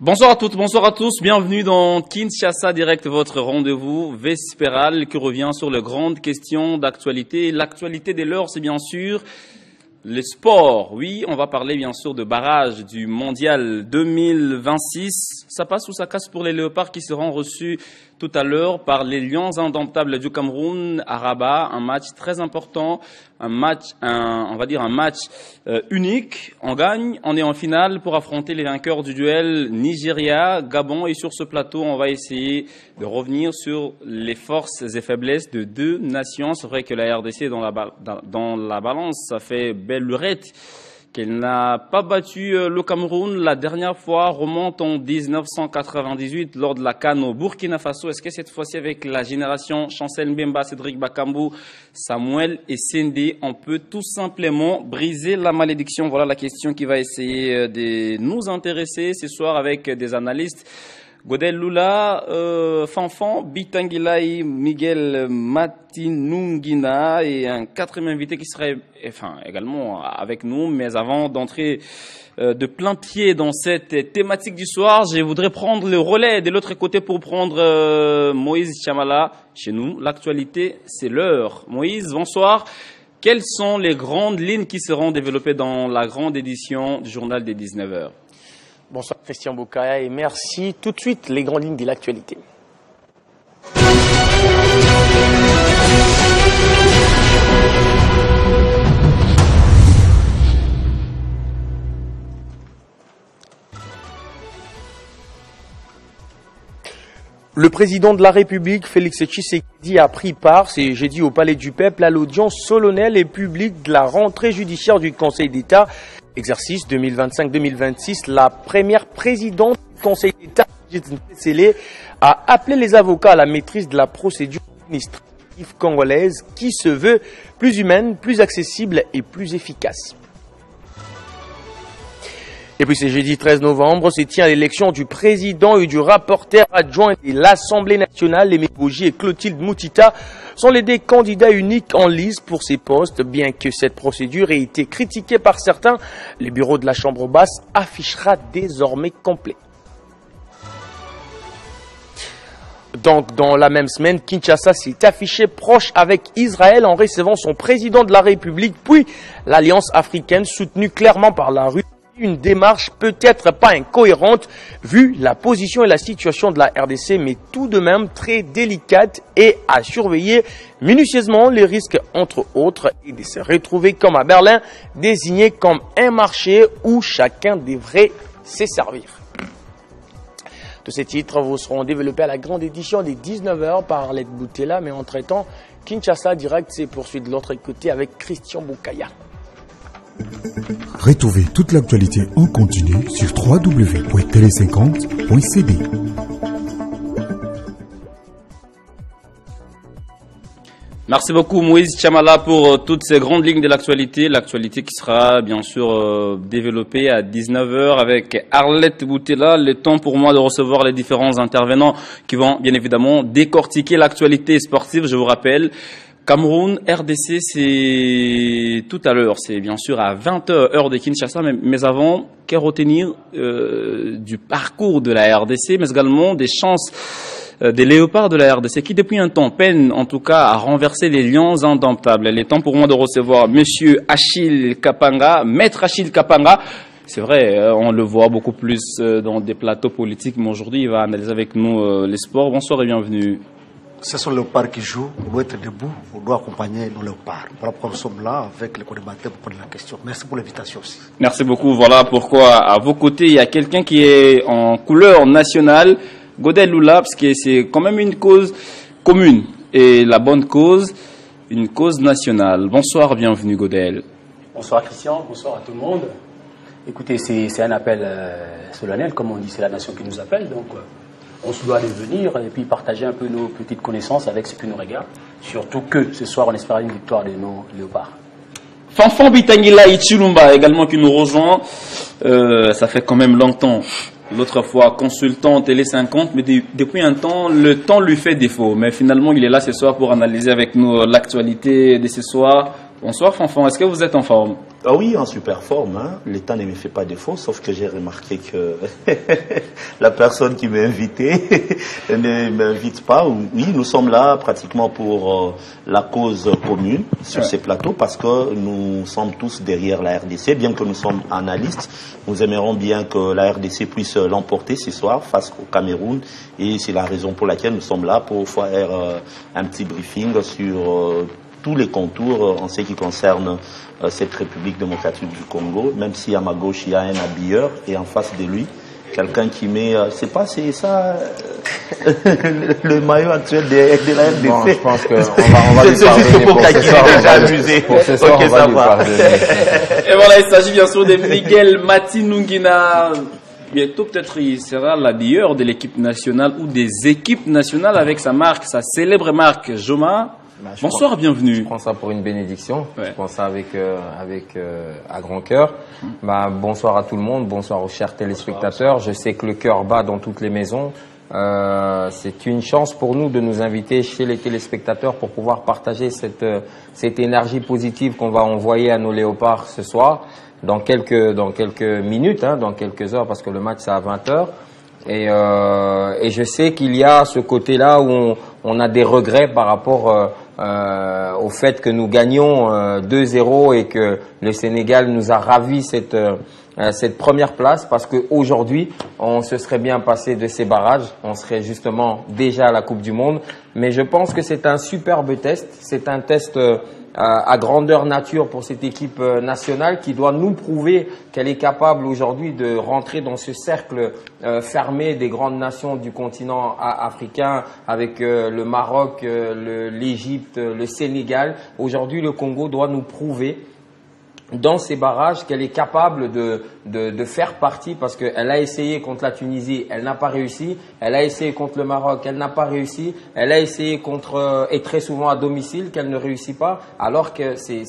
Bonsoir à toutes, bonsoir à tous. Bienvenue dans Kinshasa Direct, votre rendez-vous vespéral qui revient sur les grandes questions d'actualité. L'actualité de l'heure, c'est bien sûr les sports. Oui, on va parler bien sûr de barrage du Mondial 2026. Ça passe ou ça casse pour les Léopards qui seront reçus tout à l'heure par les Lions indomptables du Cameroun à Rabat. Un match très important, un match unique. On gagne, on est en finale pour affronter les vainqueurs du duel Nigeria-Gabon. Et sur ce plateau, on va essayer de revenir sur les forces et faiblesses de deux nations. C'est vrai que la RDC dans la balance, ça fait belle lurette qu'elle n'a pas battu le Cameroun. La dernière fois remonte en 1998 lors de la CAN au Burkina Faso. Est-ce que cette fois-ci, avec la génération Chancel Mbemba, Cédric Bakambu, Samuel et Sendé, on peut tout simplement briser la malédiction? Voilà la question qui va essayer de nous intéresser ce soir avec des analystes. Godel Lula, Fanfan, Bitangilai, Miguel Matinungina et un quatrième invité qui serait également avec nous. Mais avant d'entrer de plein pied dans cette thématique du soir, je voudrais prendre le relais de l'autre côté pour prendre Moïse Chamala chez nous. L'actualité, c'est l'heure. Moïse, bonsoir. Quelles sont les grandes lignes qui seront développées dans la grande édition du journal des 19h? Bonsoir Christian Boukaya et merci. Tout de suite, les grandes lignes de l'actualité. Le président de la République, Félix Tshisekedi, a pris part, c'est jeudi au Palais du Peuple, à l'audience solennelle et publique de la rentrée judiciaire du Conseil d'État. Exercice 2025-2026, la première présidente du Conseil d'État, a appelé les avocats à la maîtrise de la procédure administrative congolaise qui se veut plus humaine, plus accessible et plus efficace. Et puis c'est jeudi 13 novembre, se tient l'élection du président et du rapporteur adjoint de l'Assemblée nationale. Aimé Boji et Clotilde Moutita sont les deux candidats uniques en lice pour ces postes. Bien que cette procédure ait été critiquée par certains, le bureau de la Chambre basse affichera désormais complet. Donc, dans la même semaine, Kinshasa s'est affiché proche avec Israël en recevant son président de la République, puis l'Alliance africaine soutenue clairement par la Russie. Une démarche peut-être pas incohérente vu la position et la situation de la RDC, mais tout de même très délicate et à surveiller minutieusement les risques entre autres et de se retrouver comme à Berlin, désigné comme un marché où chacun devrait se servir. Tous ces titres vous seront développés à la grande édition des 19h par Arlette Boutella, mais entre-temps, Kinshasa Direct s'est poursuivi de l'autre côté avec Christian Boukaya. Retrouvez toute l'actualité en continu sur www.tele50.cd. Merci beaucoup Moïse Chamala pour toutes ces grandes lignes de l'actualité. L'actualité qui sera bien sûr développée à 19h avec Arlette Boutella. Le temps pour moi de recevoir les différents intervenants qui vont bien évidemment décortiquer l'actualité sportive. Je vous rappelle, Cameroun, RDC, c'est tout à l'heure, c'est bien sûr à 20h, heure de Kinshasa, mais avant, qu'à retenir du parcours de la RDC, mais également des chances des léopards de la RDC qui depuis un temps peinent en tout cas à renverser les lions indomptables. Il est temps pour moi de recevoir Monsieur Achille Kapanga, Maître Achille Kapanga. C'est vrai, on le voit beaucoup plus dans des plateaux politiques, mais aujourd'hui il va analyser avec nous les sports. Bonsoir et bienvenue. Ce sont les léopards qui jouent, on doit être debout, on doit accompagner nos léopards. Voilà pourquoi nous sommes là avec les co-débatteurs pour poser la question. Merci pour l'invitation aussi. Merci beaucoup. Voilà pourquoi à vos côtés, il y a quelqu'un qui est en couleur nationale, Godel Lula, parce que c'est quand même une cause commune. Et la bonne cause, une cause nationale. Bonsoir, bienvenue Godel. Bonsoir Christian, bonsoir à tout le monde. Écoutez, c'est un appel solennel, comme on dit, c'est la nation qui nous appelle, donc on se doit aller venir et puis partager un peu nos petites connaissances avec ceux qui nous regardent. Surtout que ce soir, on espère une victoire de nos léopards. Fanfan Bitangila Ichilumba également qui nous rejoint. Ça fait quand même longtemps. L'autre fois, consultant Télé 50, mais depuis un temps, le temps lui fait défaut. Mais finalement, il est là ce soir pour analyser avec nous l'actualité de ce soir. Bonsoir Fanfan, est-ce que vous êtes en forme? Ah oui, en super forme. Hein. L'état ne me fait pas défaut, sauf que j'ai remarqué que la personne qui m'a invité ne m'invite pas. Oui, nous sommes là pratiquement pour la cause commune sur ces plateaux parce que nous sommes tous derrière la RDC. Bien que nous sommes analystes, nous aimerions bien que la RDC puisse l'emporter ce soir face au Cameroun. Et c'est la raison pour laquelle nous sommes là pour faire un petit briefing sur tous les contours en ce qui concerne cette République démocratique du Congo, même si à ma gauche il y a un habilleur et en face de lui quelqu'un qui met, c'est ça le maillot actuel de la RDC. Bon, je pense qu'on va lui pardonner pour ce soir, pour ce soir, on va lui pardonner. Et voilà, il s'agit bien sûr de Miguel Matinungina. Bientôt, peut-être, il sera l'habilleur de l'équipe nationale ou des équipes nationales avec sa marque, sa célèbre marque Joma. Bonsoir, bienvenue. Je prends ça pour une bénédiction. Ouais. Je prends ça à grand cœur. Bonsoir à tout le monde, bonsoir aux chers téléspectateurs. Je sais que le cœur bat dans toutes les maisons. C'est une chance pour nous de nous inviter chez les téléspectateurs pour pouvoir partager cette énergie positive qu'on va envoyer à nos léopards ce soir, dans quelques minutes, dans quelques heures, parce que le match c'est à 20h. Et je sais qu'il y a ce côté-là où on a des regrets par rapport au fait que nous gagnions 2-0 et que le Sénégal nous a ravi cette première place, parce qu'aujourd'hui, on se serait bien passé de ces barrages, on serait justement déjà à la Coupe du Monde. Mais je pense que c'est un superbe test, c'est un test à grandeur nature pour cette équipe nationale qui doit nous prouver qu'elle est capable aujourd'hui de rentrer dans ce cercle fermé des grandes nations du continent africain avec le Maroc, l'Égypte, le Sénégal. Aujourd'hui, le Congo doit nous prouver dans ces barrages qu'elle est capable de faire partie, parce qu'elle a essayé contre la Tunisie, elle n'a pas réussi, elle a essayé contre le Maroc, elle n'a pas réussi, elle a essayé et très souvent à domicile qu'elle ne réussit pas, alors que c'est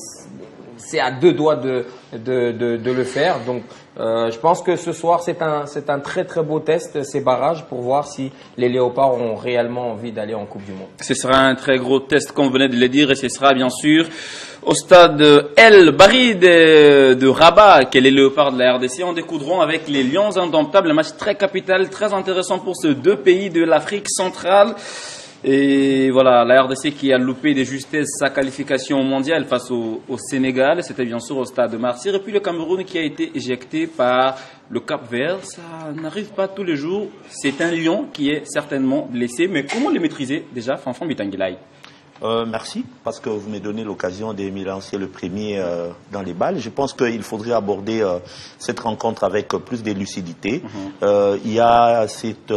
à deux doigts de le faire. Donc je pense que ce soir c'est un très très beau test, ces barrages, pour voir si les léopards ont réellement envie d'aller en Coupe du Monde. Ce sera un très gros test, comme vous venez de le dire, et ce sera bien sûr au stade El Barid de Rabat, que les léopards de la RDC en découdront avec les Lions indomptables. Un match très capital, très intéressant pour ces deux pays de l'Afrique centrale. Et voilà, la RDC qui a loupé de justesse sa qualification mondiale face au Sénégal, c'était bien sûr au stade de Martyr. Et puis le Cameroun qui a été éjecté par le Cap-Vert, ça n'arrive pas tous les jours. C'est un lion qui est certainement blessé, mais comment le maîtriser déjà, Fanfan Bitangilai? Merci, parce que vous me donnez l'occasion de me lancer le premier dans les balles. Je pense qu'il faudrait aborder cette rencontre avec plus de lucidité. Il y a cette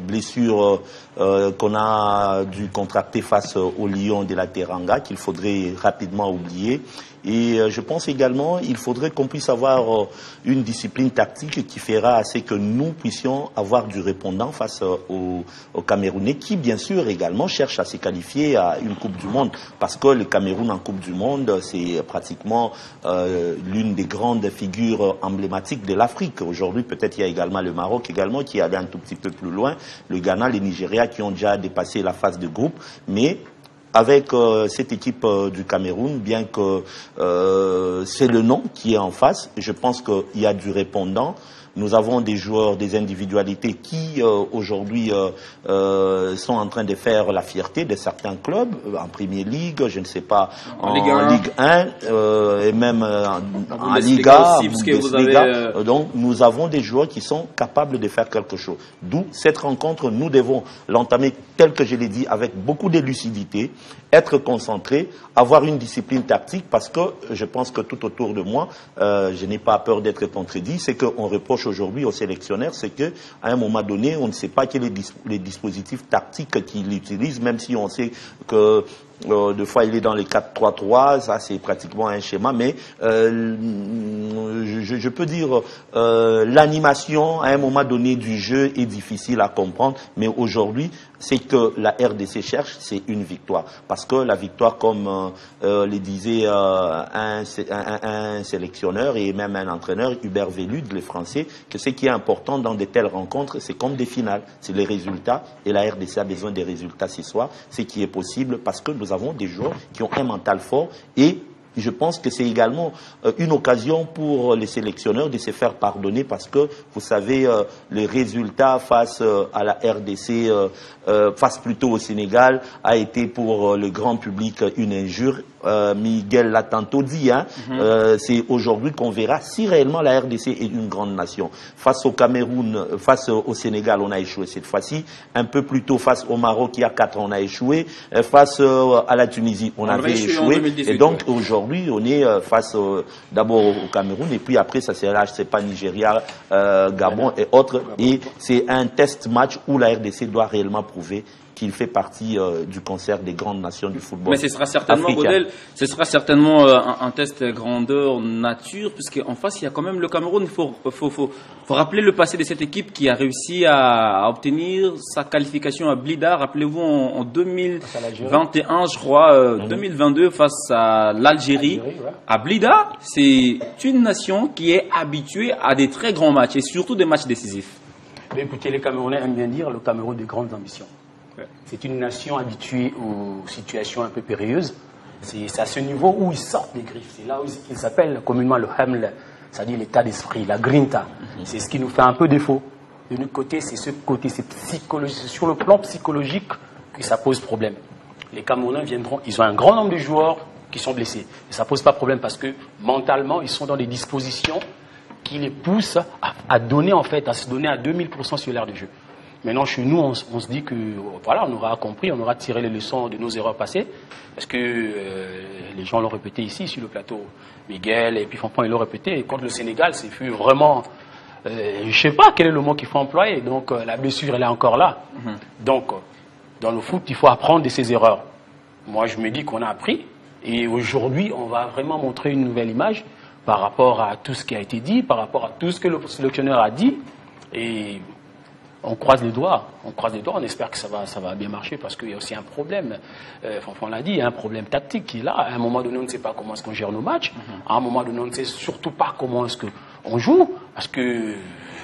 blessure qu'on a dû contracter face au Lion de la Teranga qu'il faudrait rapidement oublier. Et je pense également qu'il faudrait qu'on puisse avoir une discipline tactique qui fera à ce que nous puissions avoir du répondant face aux Camerounais qui, bien sûr, également cherchent à se qualifier à une Coupe du Monde. Parce que le Cameroun en Coupe du Monde, c'est pratiquement l'une des grandes figures emblématiques de l'Afrique. Aujourd'hui, peut-être il y a également le Maroc également qui est allé un tout petit peu plus loin, le Ghana, le Nigeria qui ont déjà dépassé la phase de groupe. Mais avec cette équipe du Cameroun, bien que c'est le nom qui est en face, je pense qu'il y a du répondant. Nous avons des joueurs, des individualités qui aujourd'hui sont en train de faire la fierté de certains clubs en Premier League, je ne sais pas, en Ligue 1 et même en Liga, Bundesliga. Donc nous avons des joueurs qui sont capables de faire quelque chose. D'où cette rencontre, nous devons l'entamer tel que je l'ai dit, avec beaucoup de lucidité, être concentré, avoir une discipline tactique, parce que je pense que tout autour de moi, je n'ai pas peur d'être contredit, c'est qu'on reproche aujourd'hui aux sélectionneurs, c'est qu'à un moment donné, on ne sait pas quel est les dispositifs tactiques qu'il utilise, même si on sait que des fois il est dans les 4-3-3, ça c'est pratiquement un schéma, mais je peux dire l'animation à un moment donné du jeu est difficile à comprendre, mais aujourd'hui c'est que la RDC cherche, c'est une victoire, parce que la victoire, comme le disait un sélectionneur et même un entraîneur, Hubert Velud, les Français, que ce qui est important dans de telles rencontres, c'est comme des finales, c'est les résultats, et la RDC a besoin des résultats ce soir, ce qui est possible parce que nous avons des joueurs qui ont un mental fort et je pense que c'est également une occasion pour les sélectionneurs de se faire pardonner parce que, vous savez, les résultats face à la RDC, face plutôt au Sénégal, a été pour le grand public une injure. Miguel l'a tantôt dit, hein, c'est aujourd'hui qu'on verra si réellement la RDC est une grande nation. Face au Cameroun, face au Sénégal, on a échoué cette fois-ci. Un peu plus tôt, face au Maroc, il y a 4 ans, on a échoué. Face à la Tunisie, on avait échoué. Et donc, aujourd'hui, on est face d'abord au Cameroun, et puis après, ça sera, je sais pas, Nigeria, Gabon et autres. Et c'est un test match où la RDC doit réellement prouver qu'il fait partie du concert des grandes nations du football. Mais ce sera certainement, Godel, ce sera certainement un test grandeur nature, puisqu'en face, il y a quand même le Cameroun. Il faut rappeler le passé de cette équipe qui a réussi à obtenir sa qualification à Blida. Rappelez-vous, en 2021, je crois, 2022, face à l'Algérie. Ouais. À Blida, c'est une nation qui est habituée à des très grands matchs, et surtout des matchs décisifs. Mais écoutez, les Camerounais aiment bien dire le Cameroun des grandes ambitions. C'est une nation habituée aux situations un peu périlleuses. C'est à ce niveau où ils sortent des griffes. C'est là où ils s'appellent communément le Hamle, c'est-à-dire l'état d'esprit, la grinta. C'est ce qui nous fait un peu défaut. De notre côté, c'est ce côté, c'est sur le plan psychologique que ça pose problème. Les Camerounais viendront, ils ont un grand nombre de joueurs qui sont blessés. Et ça ne pose pas problème parce que mentalement, ils sont dans des dispositions qui les poussent à donner, en fait, à se donner à 2000% sur l'aire de jeu. Maintenant, chez nous, on se dit que, voilà, on aura compris, on aura tiré les leçons de nos erreurs passées, parce que les gens l'ont répété ici, sur le plateau. Miguel et puis Fanfan, ils l'ont répété. Et contre le Sénégal, c'est fut vraiment, je ne sais pas quel est le mot qu'il faut employer. Donc, la blessure, elle est encore là. Donc, dans le foot, il faut apprendre de ses erreurs. Moi, je me dis qu'on a appris. Et aujourd'hui, on va vraiment montrer une nouvelle image par rapport à tout ce qui a été dit, par rapport à tout ce que le sélectionneur a dit. Et on croise les doigts, on espère que ça va bien marcher parce qu'il y a aussi un problème. Fanfan l'a dit, il y a un problème tactique qui est là. À un moment donné, on ne sait pas comment est-ce qu'on gère nos matchs. À un moment donné, on ne sait surtout pas comment est-ce qu'on joue parce que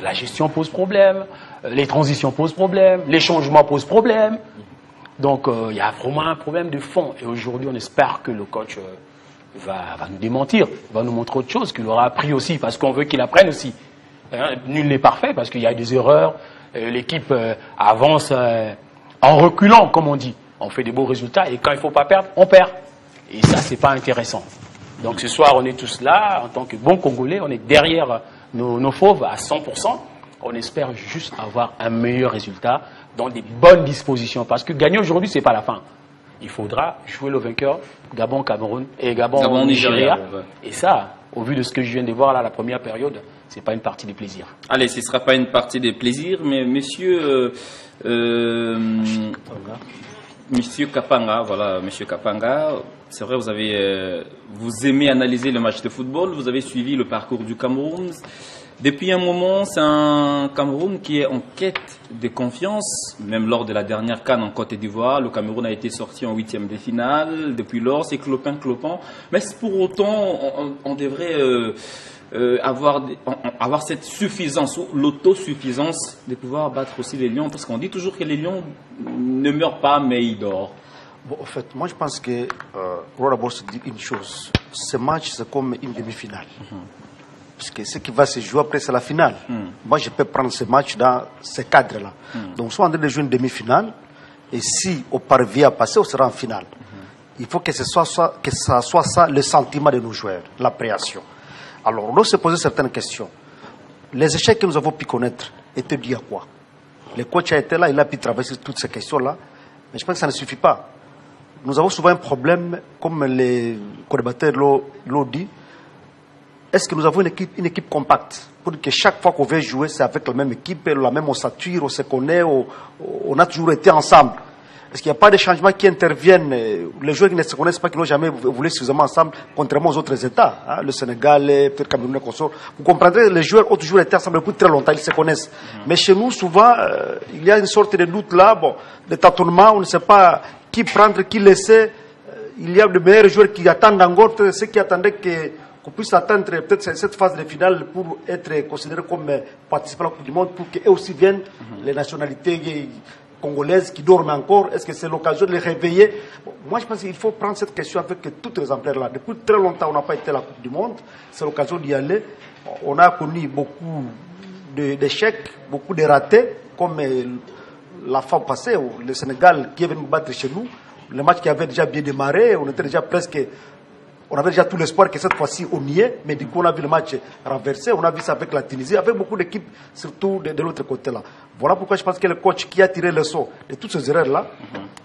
la gestion pose problème, les transitions posent problème, les changements posent problème. Donc, il y a vraiment un problème de fond. Et aujourd'hui, on espère que le coach va nous démentir, va nous montrer autre chose, qu'il aura appris aussi parce qu'on veut qu'il apprenne aussi. Nul n'est parfait parce qu'il y a des erreurs. L'équipe avance en reculant, comme on dit. On fait des beaux résultats et quand il ne faut pas perdre, on perd. Et ça, c'est pas intéressant. Donc ce soir, on est tous là, en tant que bons Congolais, on est derrière nos fauves à 100%. On espère juste avoir un meilleur résultat dans des bonnes dispositions. Parce que gagner aujourd'hui, ce n'est pas la fin. Il faudra jouer le vainqueur, Gabon, Cameroun et Gabon, Nigeria. Et ça, au vu de ce que je viens de voir là, la première période, ce n'est pas une partie de plaisir. Allez, ce ne sera pas une partie de plaisir, mais monsieur Kapanga, voilà, monsieur Kapanga, c'est vrai, vous aimez analyser le match de football, vous avez suivi le parcours du Cameroun. Depuis un moment, c'est un Cameroun qui est en quête de confiance, même lors de la dernière CAN en Côte d'Ivoire. Le Cameroun a été sorti en 8e de finale. Depuis lors, c'est clopin. Mais pour autant, on devrait avoir cette suffisance, ou l'autosuffisance de pouvoir battre aussi les Lions. Parce qu'on dit toujours que les Lions ne meurent pas, mais ils dorment. Bon, en fait, moi je pense que Roi se dit une chose. Ce match, c'est comme une demi-finale. Parce que ce qui va se jouer après, c'est la finale. Moi, je peux prendre ce match dans ce cadre-là. Donc, soit on est de jouer une demi-finale, et si on parvient à passer, on sera en finale. Il faut que ça soit ça le sentiment de nos joueurs, l'appréhension. Alors, on doit se poser certaines questions. Les échecs que nous avons pu connaître étaient dus à quoi? Le coach a été là, il a pu traverser toutes ces questions-là, mais je pense que ça ne suffit pas. Nous avons souvent un problème, comme les co-débatteurs l'ont dit. Est-ce que nous avons une équipe compacte pour que chaque fois qu'on veut jouer, c'est avec la même équipe, la même ossature, on se connaît, on a toujours été ensemble? Est-ce qu'il n'y a pas de changements qui interviennent? Les joueurs qui ne se connaissent pas, qui n'ont jamais voulu suffisamment ensemble, contrairement aux autres États, hein, le Sénégal, peut-être le Cameroun, consort. Vous comprendrez, les joueurs ont toujours été ensemble depuis très longtemps, ils se connaissent. Mais chez nous, souvent, il y a une sorte de doute là, de tâtonnement, on ne sait pas qui prendre, qui laisser. Il y a de meilleurs joueurs qui attendent encore, ceux qui attendaient qu'on puisse atteindre peut-être cette phase de finale pour être considérés comme participants à la Coupe du Monde, pour qu'eux aussi viennent, les nationalités congolaises qui dorment encore? Est-ce que c'est l'occasion de les réveiller? Bon, moi, je pense qu'il faut prendre cette question avec toutes les ampleurs-là. Depuis très longtemps, on n'a pas été à la Coupe du Monde. C'est l'occasion d'y aller. On a connu beaucoup d'échecs, beaucoup de ratés, comme la fois passée, le Sénégal qui est venu nous battre chez nous. Le match qui avait déjà bien démarré, on était déjà presque... On avait déjà tout l'espoir que cette fois-ci on y est, mais du coup on a vu le match renversé, on a vu ça avec la Tunisie, avec beaucoup d'équipes, surtout de l'autre côté-là. Voilà pourquoi je pense que le coach qui a tiré le saut de toutes ces erreurs-là,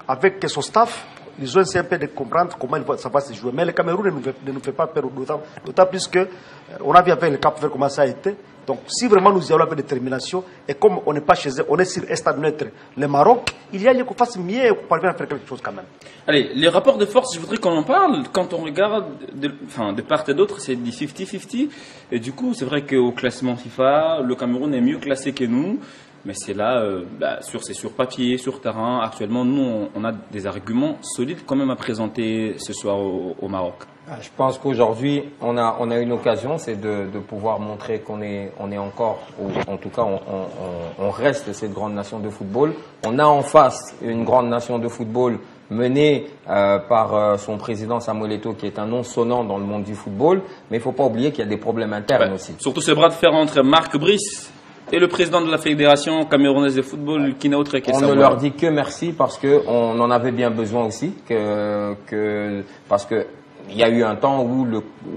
avec son staff, ils ont essayé un peu de comprendre comment ça va se jouer. Mais le Cameroun ne nous fait pas peur, d'autant plus qu'on a vu avec le Cap-Vert comment ça a été. Donc si vraiment nous y allons avec détermination, et comme on n'est pas chez eux, on est sur un stade neutre, le Maroc, il y a lieu qu'on fasse mieux et qu'on parvienne à faire quelque chose quand même. Allez, les rapports de force, je voudrais qu'on en parle. Quand on regarde de part et d'autre, c'est du 50-50. Et du coup, c'est vrai qu'au classement FIFA, le Cameroun est mieux classé que nous. Mais c'est là, c'est sur papier, sur terrain. Actuellement, nous, on a des arguments solides quand même à présenter ce soir au Maroc. Je pense qu'aujourd'hui, on a une occasion, c'est de pouvoir montrer qu'on est encore, ou en tout cas, on reste cette grande nation de football. On a en face une grande nation de football menée par son président Samuel Eto'o, qui est un nom sonnant dans le monde du football. Mais il ne faut pas oublier qu'il y a des problèmes internes aussi. Surtout ce bras de fer entre Marc Brice et le président de la Fédération camerounaise de football, qui n'a autre que ça. On ne leur dit que merci parce qu'on en avait bien besoin aussi, parce que il y a eu un temps où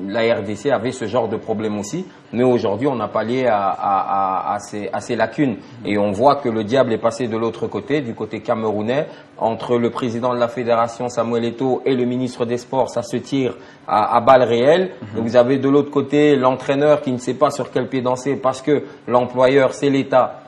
la RDC avait ce genre de problème aussi, mais aujourd'hui on n'a pas lié à ces lacunes. Et on voit que le diable est passé de l'autre côté, du côté camerounais, entre le président de la fédération Samuel Eto'o et le ministre des Sports, ça se tire à balles réelles. Donc vous avez de l'autre côté l'entraîneur qui ne sait pas sur quel pied danser parce que l'employeur c'est l'État.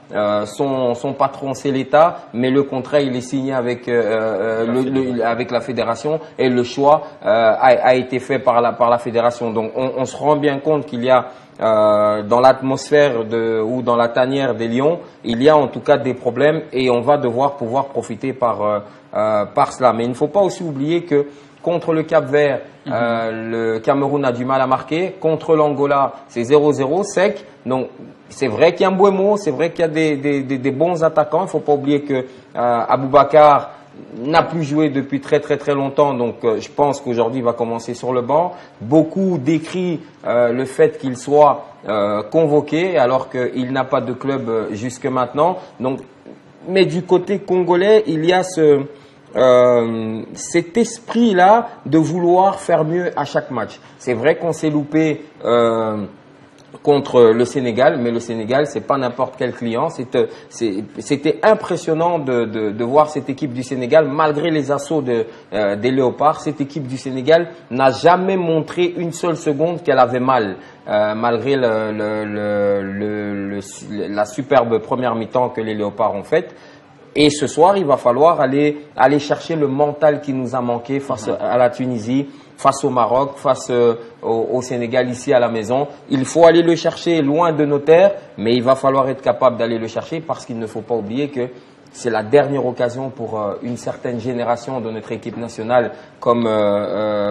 Son patron c'est l'État, mais le contrat il est signé avec avec la fédération et le choix a été fait par la fédération. Donc on se rend bien compte qu'il y a dans l'atmosphère ou dans la tanière des Lions, il y a en tout cas des problèmes et on va devoir pouvoir profiter par cela. Mais il ne faut pas aussi oublier que contre le Cap-Vert, le Cameroun a du mal à marquer. Contre l'Angola, c'est 0-0 sec. Donc, c'est vrai qu'il y a un Mbeumo, c'est vrai qu'il y a des bons attaquants. Il ne faut pas oublier que Aboubacar n'a plus joué depuis très longtemps. Donc, je pense qu'aujourd'hui, il va commencer sur le banc. Beaucoup décrient le fait qu'il soit convoqué alors qu'il n'a pas de club jusque maintenant. Donc, mais du côté congolais, il y a cet esprit-là de vouloir faire mieux à chaque match. C'est vrai qu'on s'est loupé contre le Sénégal, mais le Sénégal, c'est pas n'importe quel client. C'était impressionnant de voir cette équipe du Sénégal, malgré les assauts des Léopards. Cette équipe du Sénégal n'a jamais montré une seule seconde qu'elle avait mal, malgré la superbe première mi-temps que les Léopards ont faite. Et ce soir, il va falloir aller chercher le mental qui nous a manqué face à la Tunisie, face au Maroc, face au Sénégal ici à la maison. Il faut aller le chercher loin de nos terres, mais il va falloir être capable d'aller le chercher parce qu'il ne faut pas oublier que c'est la dernière occasion pour une certaine génération de notre équipe nationale comme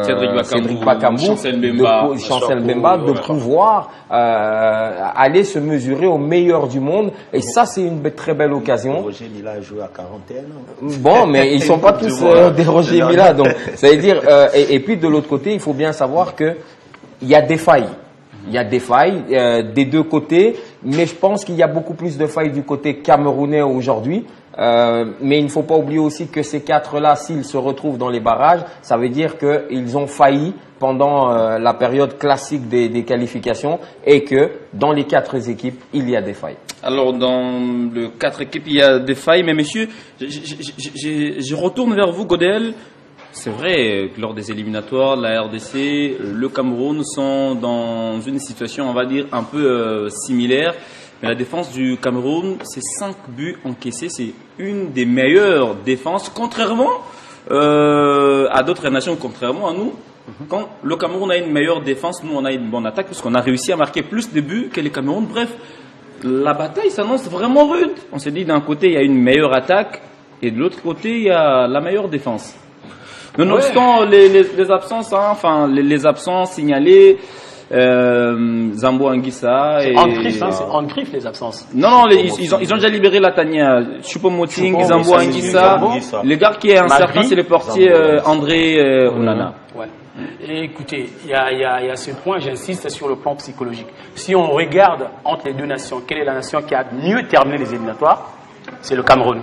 Cédric Bakambu, Chancel Mbemba, de pouvoir aller se mesurer au meilleur du monde. Et ça, c'est une très belle occasion. Roger Mila a joué à 41 ans. Bon, mais ils sont pas tous des Roger Mila. Donc, ça veut dire. Et puis de l'autre côté, il faut bien savoir que il y a des failles. Il y a des failles des deux côtés, mais je pense qu'il y a beaucoup plus de failles du côté camerounais aujourd'hui. Mais il ne faut pas oublier aussi que ces quatre-là, s'ils se retrouvent dans les barrages, ça veut dire qu'ils ont failli pendant la période classique des qualifications et que dans les quatre équipes, il y a des failles. Alors, dans les quatre équipes, il y a des failles, mais messieurs, je retourne vers vous, Godel. C'est vrai que lors des éliminatoires, la RDC, le Cameroun sont dans une situation, on va dire, un peu similaire. Mais la défense du Cameroun, c'est 5 buts encaissés. C'est une des meilleures défenses, contrairement à d'autres nations, contrairement à nous. Quand le Cameroun a une meilleure défense, nous, on a une bonne attaque, parce qu'on a réussi à marquer plus de buts que les Cameroun. Bref, la bataille s'annonce vraiment rude. On s'est dit, d'un côté, il y a une meilleure attaque, et de l'autre côté, il y a la meilleure défense. Nonobstant les absences, les absents signalés, Zambo Anguissa. C'est en griffe les absences. Non, ils ont déjà libéré Latania. Choupo-Moting, Zambo Anguissa. Le gars qui est incertain, c'est le portier André Onana. Ouais. Et écoutez, il y a ce point, j'insiste sur le plan psychologique. Si on regarde entre les deux nations, quelle est la nation qui a mieux terminé les éliminatoires? C'est le Cameroun.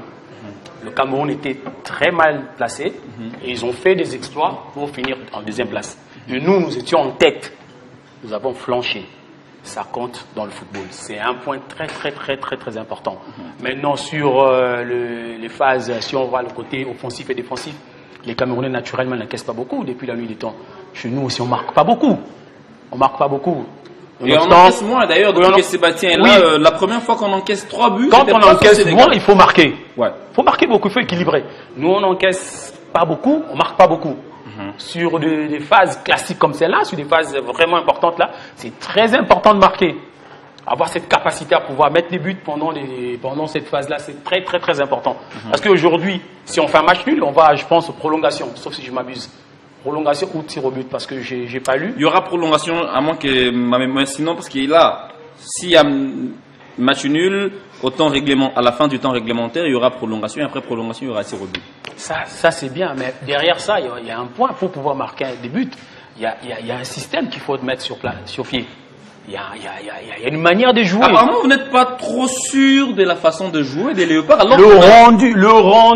Le Cameroun était très mal placé et ils ont fait des exploits pour finir en deuxième place. Et nous étions en tête. Nous avons flanché. Ça compte dans le football. C'est un point très important. Maintenant, sur les phases, si on voit le côté offensif et défensif, les Camerounais, naturellement, n'encaissent pas beaucoup depuis la nuit des temps. Chez nous aussi, on ne marque pas beaucoup. On marque pas beaucoup. Et on encaisse moins, d'ailleurs, depuis que Sébastien est là. La première fois qu'on encaisse 3 buts, quand on encaisse moins, il faut marquer. Ouais. Il faut marquer beaucoup, il faut équilibrer. Nous, on n'encaisse pas beaucoup, on ne marque pas beaucoup. Sur des phases classiques comme celle-là, sur des phases vraiment importantes là, c'est très important de marquer. Avoir cette capacité à pouvoir mettre des buts pendant cette phase-là, c'est très important. Parce qu'aujourd'hui, si on fait un match nul, on va, je pense, aux prolongations, sauf si je m'abuse. Prolongation ou tir au but, parce que j'ai pas lu. Il y aura prolongation, à moins que ma mémoire, sinon, parce qu'il est là. S'il y a match nul, à la fin du temps réglementaire, il y aura prolongation, et après prolongation, il y aura tir au but. Ça c'est bien, mais derrière ça, il y a un point pour pouvoir marquer des buts. Il y a un système qu'il faut mettre sur pied. Il y a une manière de jouer. Apparemment, vous n'êtes pas trop sûr de la façon de jouer des Léopards. Le rendu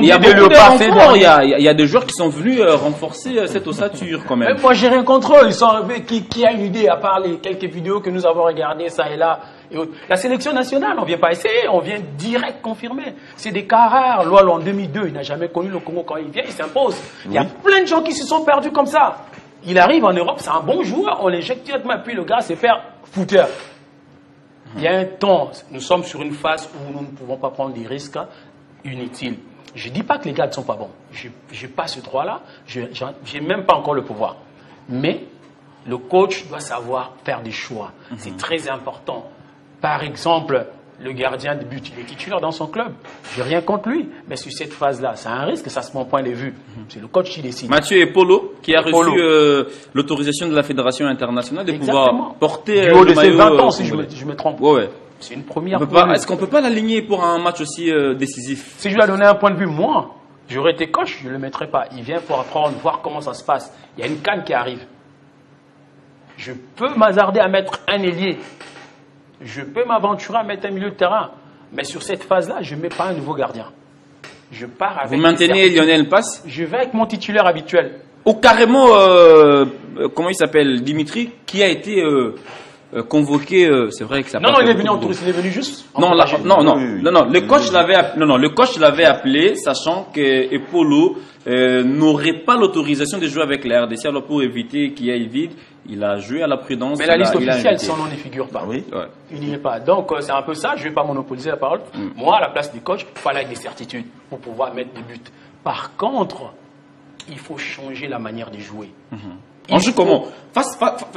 il y a des Léopards. Il y a des joueurs qui sont venus renforcer cette ossature quand même. Mais moi, j'ai rien contre eux. Ils sont qui a une idée, à part les quelques vidéos que nous avons regardées, ça et là. La sélection nationale, on ne vient pas essayer, on vient direct confirmer. C'est des cas rares. Loal en 2002, il n'a jamais connu le Congo. Quand il vient, il s'impose. Il y a plein de gens qui se sont perdus comme ça. Il arrive en Europe, c'est un bon joueur, on l'éjecte directement, puis le gars s'est fait fouteur. Il y a un temps, nous sommes sur une phase où nous ne pouvons pas prendre des risques inutiles. Je ne dis pas que les gars ne sont pas bons. Je n'ai pas ce droit-là, je n'ai même pas encore le pouvoir. Mais le coach doit savoir faire des choix. C'est très important. Par exemple, le gardien de but, il est titulaire dans son club. Je n'ai rien contre lui. Mais sur cette phase-là, c'est un risque, ça c'est mon point de vue. C'est le coach qui décide. Mathieu Epolo, qui a reçu l'autorisation de la Fédération internationale de pouvoir porter du haut de ses 20 ans, si je me trompe. Ouais. C'est une première. Est-ce qu'on ne peut pas l'aligner pour un match aussi décisif? Si je lui ai donné un point de vue, moi, j'aurais été coach, je ne le mettrais pas. Il vient pour apprendre, voir comment ça se passe. Il y a une canne qui arrive. Je peux m'hasarder à mettre un ailier. Je peux m'aventurer à mettre un milieu de terrain. Mais sur cette phase-là, je ne mets pas un nouveau gardien. Je pars avec. Vous maintenez Lionel Passe? Je vais avec mon titulaire habituel. Ou carrément, comment il s'appelle, Dimitri, qui a été convoqué, c'est vrai que ça. Non, il est venu en touriste, il est venu juste. Non, le coach l'avait appelé, sachant que Epolo n'aurait pas l'autorisation de jouer avec la RDC, alors pour éviter qu'il y ait vide, il a joué à la prudence. Mais la liste officielle, son nom n'y figure pas. Oui. Ouais. Il n'y est pas. Donc, c'est un peu ça, je ne vais pas monopoliser la parole. Moi, à la place du coach, il fallait des certitudes pour pouvoir mettre des buts. Par contre, il faut changer la manière de jouer. On joue comment? Je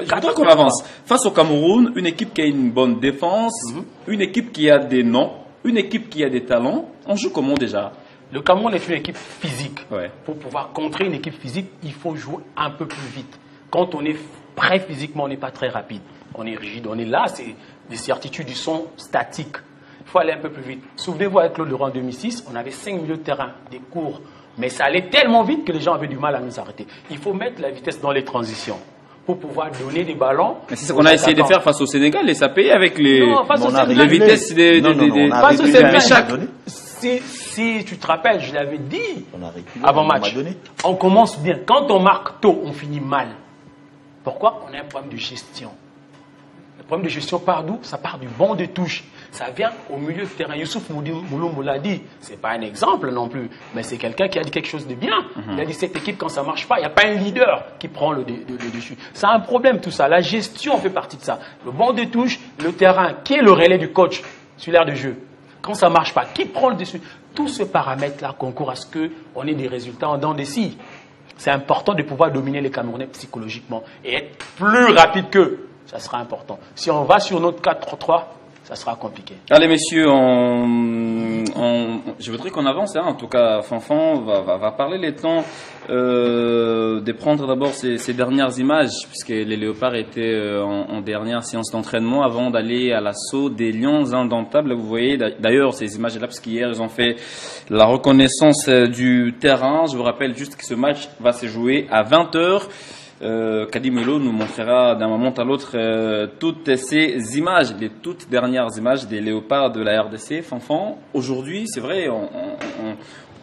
voudrais qu'on avance. Face au Cameroun, une équipe qui a une bonne défense, une équipe qui a des noms, une équipe qui a des talents. On joue comment déjà? Le Cameroun est une équipe physique. Ouais. Pour pouvoir contrer une équipe physique, il faut jouer un peu plus vite. Quand on est prêt physiquement, on n'est pas très rapide. On est rigide, on est là, c'est des certitudes du son statique. Il faut aller un peu plus vite. Souvenez-vous, avec Claude Leroy en 2006, on avait 5 milieux de terrain, des cours. Mais ça allait tellement vite que les gens avaient du mal à nous arrêter. Il faut mettre la vitesse dans les transitions pour pouvoir donner des ballons. Mais c'est ce qu'on a essayé de faire face au Sénégal et ça payait avec les vitesses face au Sénégal. Si tu te rappelles, je l'avais dit avant match. On commence bien. Quand on marque tôt, on finit mal. Pourquoi? On a un problème de gestion. Le problème de gestion part d'où? Ça part du banc de touche. Ça vient au milieu de terrain. Youssouf Mouloumou l'a dit. Ce n'est pas un exemple non plus, mais c'est quelqu'un qui a dit quelque chose de bien. Il a dit cette équipe, quand ça ne marche pas, il n'y a pas un leader qui prend le dessus. C'est un problème tout ça. La gestion fait partie de ça. Le banc de touche, le terrain, qui est le relais du coach sur l'aire de jeu. Quand ça ne marche pas, qui prend le dessus? Tous ces paramètres-là concourent à ce qu'on ait des résultats en dents de scie. C'est important de pouvoir dominer les Camerounais psychologiquement et être plus rapide qu'eux. Ça sera important. Si on va sur notre 4-3-3, ça sera compliqué. Allez, messieurs, on Je voudrais qu'on avance, hein. En tout cas, Fanfan va parler les temps de prendre d'abord ces dernières images, puisque les Léopards étaient en dernière séance d'entraînement avant d'aller à l'assaut des Lions indomptables. Vous voyez d'ailleurs ces images-là, parce qu'hier ils ont fait la reconnaissance du terrain. Je vous rappelle juste que ce match va se jouer à 20h. Kadi Melo nous montrera d'un moment à l'autre toutes ces images, les toutes dernières images des Léopards de la RDC. Fanfan, aujourd'hui, c'est vrai,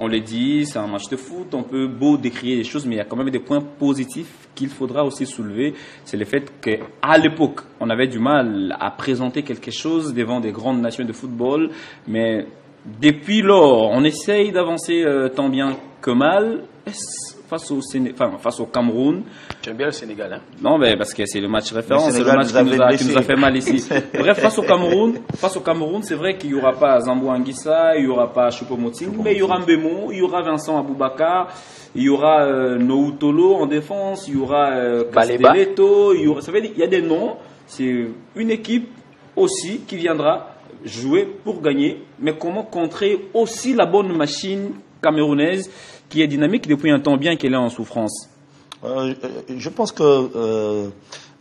on l'a dit, c'est un match de foot, on peut beau décrire les choses, mais il y a quand même des points positifs qu'il faudra aussi soulever. C'est le fait qu'à l'époque, on avait du mal à présenter quelque chose devant des grandes nations de football, mais depuis lors, on essaye d'avancer tant bien que mal. Face au Cameroun. J'aime bien le Sénégal. Hein. Non, mais parce que c'est le match référence, c'est le match qui nous a fait mal ici. Bref, face au Cameroun, c'est vrai qu'il n'y aura pas Zambo Anguissa, il n'y aura pas Choupo-Moting, mais il y aura Mbemo, il y aura Vincent Aboubakar, il y aura Noutolo en défense, il y aura Castelletto, ça veut dire qu'il y a des noms. C'est une équipe aussi qui viendra jouer pour gagner, mais comment contrer aussi la bonne machine camerounaise qui est dynamique depuis un temps bien qu'elle est en souffrance. Je pense que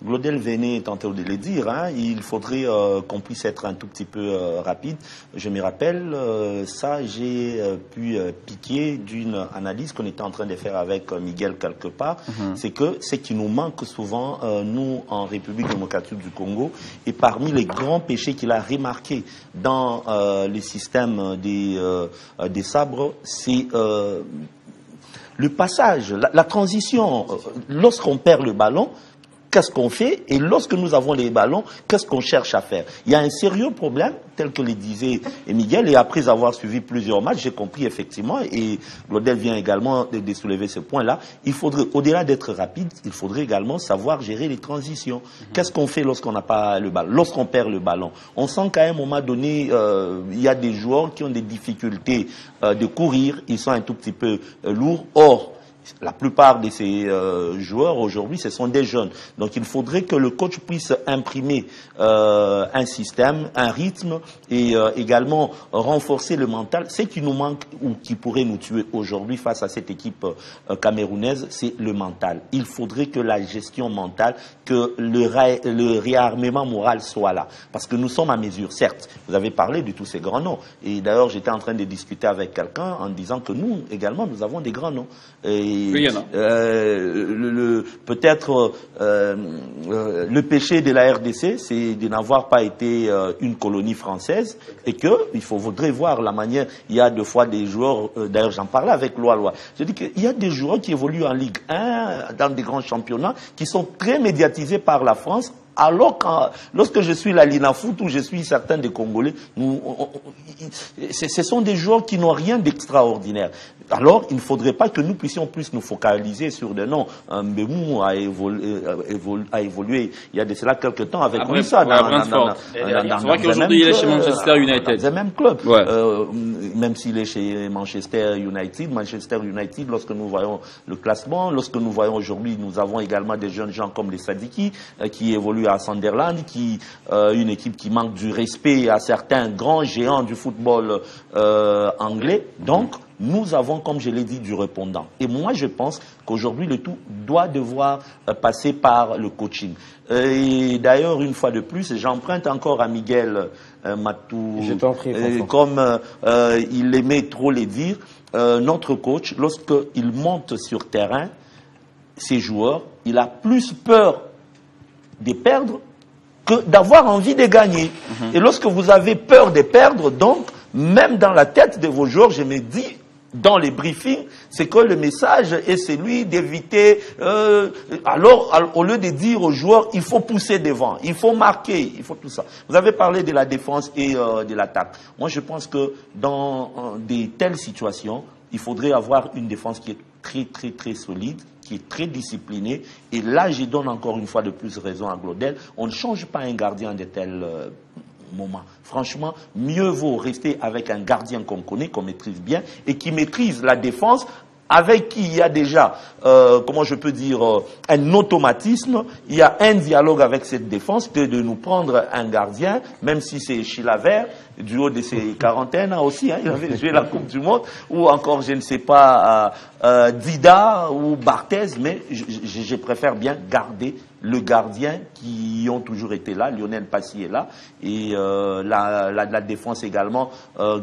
Glodel venait tenter de le dire, hein, il faudrait qu'on puisse être un tout petit peu rapide. Je me rappelle, ça j'ai pu piquer d'une analyse qu'on était en train de faire avec Miguel quelque part, c'est que ce qui nous manque souvent, nous en République démocratique du Congo, et parmi les grands péchés qu'il a remarqué dans le système des sabres, c'est le passage, la transition. Lorsqu'on perd le ballon, qu'est-ce qu'on fait? Et lorsque nous avons les ballons, qu'est-ce qu'on cherche à faire? Il y a un sérieux problème, tel que le disait Miguel, et après avoir suivi plusieurs matchs, j'ai compris effectivement, et Glodel vient également de soulever ce point-là, il faudrait, au-delà d'être rapide, il faudrait également savoir gérer les transitions. Qu'est-ce qu'on fait lorsqu'on n'a pas le ballon, lorsqu'on perd le ballon? On sent qu'à un moment donné, il y a des joueurs qui ont des difficultés de courir, ils sont un tout petit peu lourds. Or, la plupart de ces joueurs aujourd'hui, ce sont des jeunes. Donc il faudrait que le coach puisse imprimer un système, un rythme et également renforcer le mental. Ce qui nous manque ou qui pourrait nous tuer aujourd'hui face à cette équipe camerounaise, c'est le mental. Il faudrait que la gestion mentale, que le réarmement moral soit là. Parce que nous sommes à mesure, certes. Vous avez parlé de tous ces grands noms. Et d'ailleurs, j'étais en train de discuter avec quelqu'un en disant que nous, également, nous avons des grands noms. Peut-être le péché de la RDC, c'est de n'avoir pas été une colonie française et qu'il faudrait voir la manière. Il y a deux fois des joueurs, d'ailleurs j'en parlais avec Loa. Je dis qu'il y a des joueurs qui évoluent en Ligue 1, dans des grands championnats, qui sont très médiatisés par la France. Alors que lorsque je suis la Lina Foot ou je suis certains des Congolais, ce sont des joueurs qui n'ont rien d'extraordinaire. Alors, il ne faudrait pas que nous puissions plus nous focaliser sur des noms. Mbemou a évolué il y a de cela quelques temps avec Wissa. C'est vrai qu'aujourd'hui il est chez Manchester United. C'est le même club. Ouais. Même s'il est chez Manchester United, lorsque nous voyons le classement, lorsque nous voyons aujourd'hui, nous avons également des jeunes gens comme les Sadiki qui évoluent à Sunderland, une équipe qui manque du respect à certains grands géants du football anglais. Donc, nous avons, comme je l'ai dit, du répondant. Et moi, je pense qu'aujourd'hui, le tout doit devoir passer par le coaching. Et d'ailleurs, une fois de plus, j'emprunte encore à Miguel Matou, je t'en prie, comme il aimait trop le dire, notre coach, lorsqu'il monte sur terrain, ses joueurs, il a plus peur de perdre que d'avoir envie de gagner. Et lorsque vous avez peur de perdre, donc, même dans la tête de vos joueurs, je me dis, dans les briefings, c'est que le message est celui d'éviter, alors au lieu de dire aux joueurs, il faut pousser devant, il faut marquer, il faut tout ça. Vous avez parlé de la défense et de l'attaque. Moi, je pense que dans des telles situations, il faudrait avoir une défense qui est très, très, très solide, qui est très disciplinée. Et là, je donne encore une fois de plus raison à Glodel. On ne change pas un gardien de tel moment. Franchement, mieux vaut rester avec un gardien qu'on connaît, qu'on maîtrise bien, et qui maîtrise la défense avec qui il y a déjà, comment je peux dire, un automatisme, il y a un dialogue avec cette défense, que de nous prendre un gardien, même si c'est Chilavert, du haut de ses quarantaines aussi, hein, il avait joué la Coupe du Monde, ou encore, je ne sais pas, Dida ou Barthez, mais je préfère bien garder le gardien qui ont toujours été là, Lionel Passy est là, et la défense également,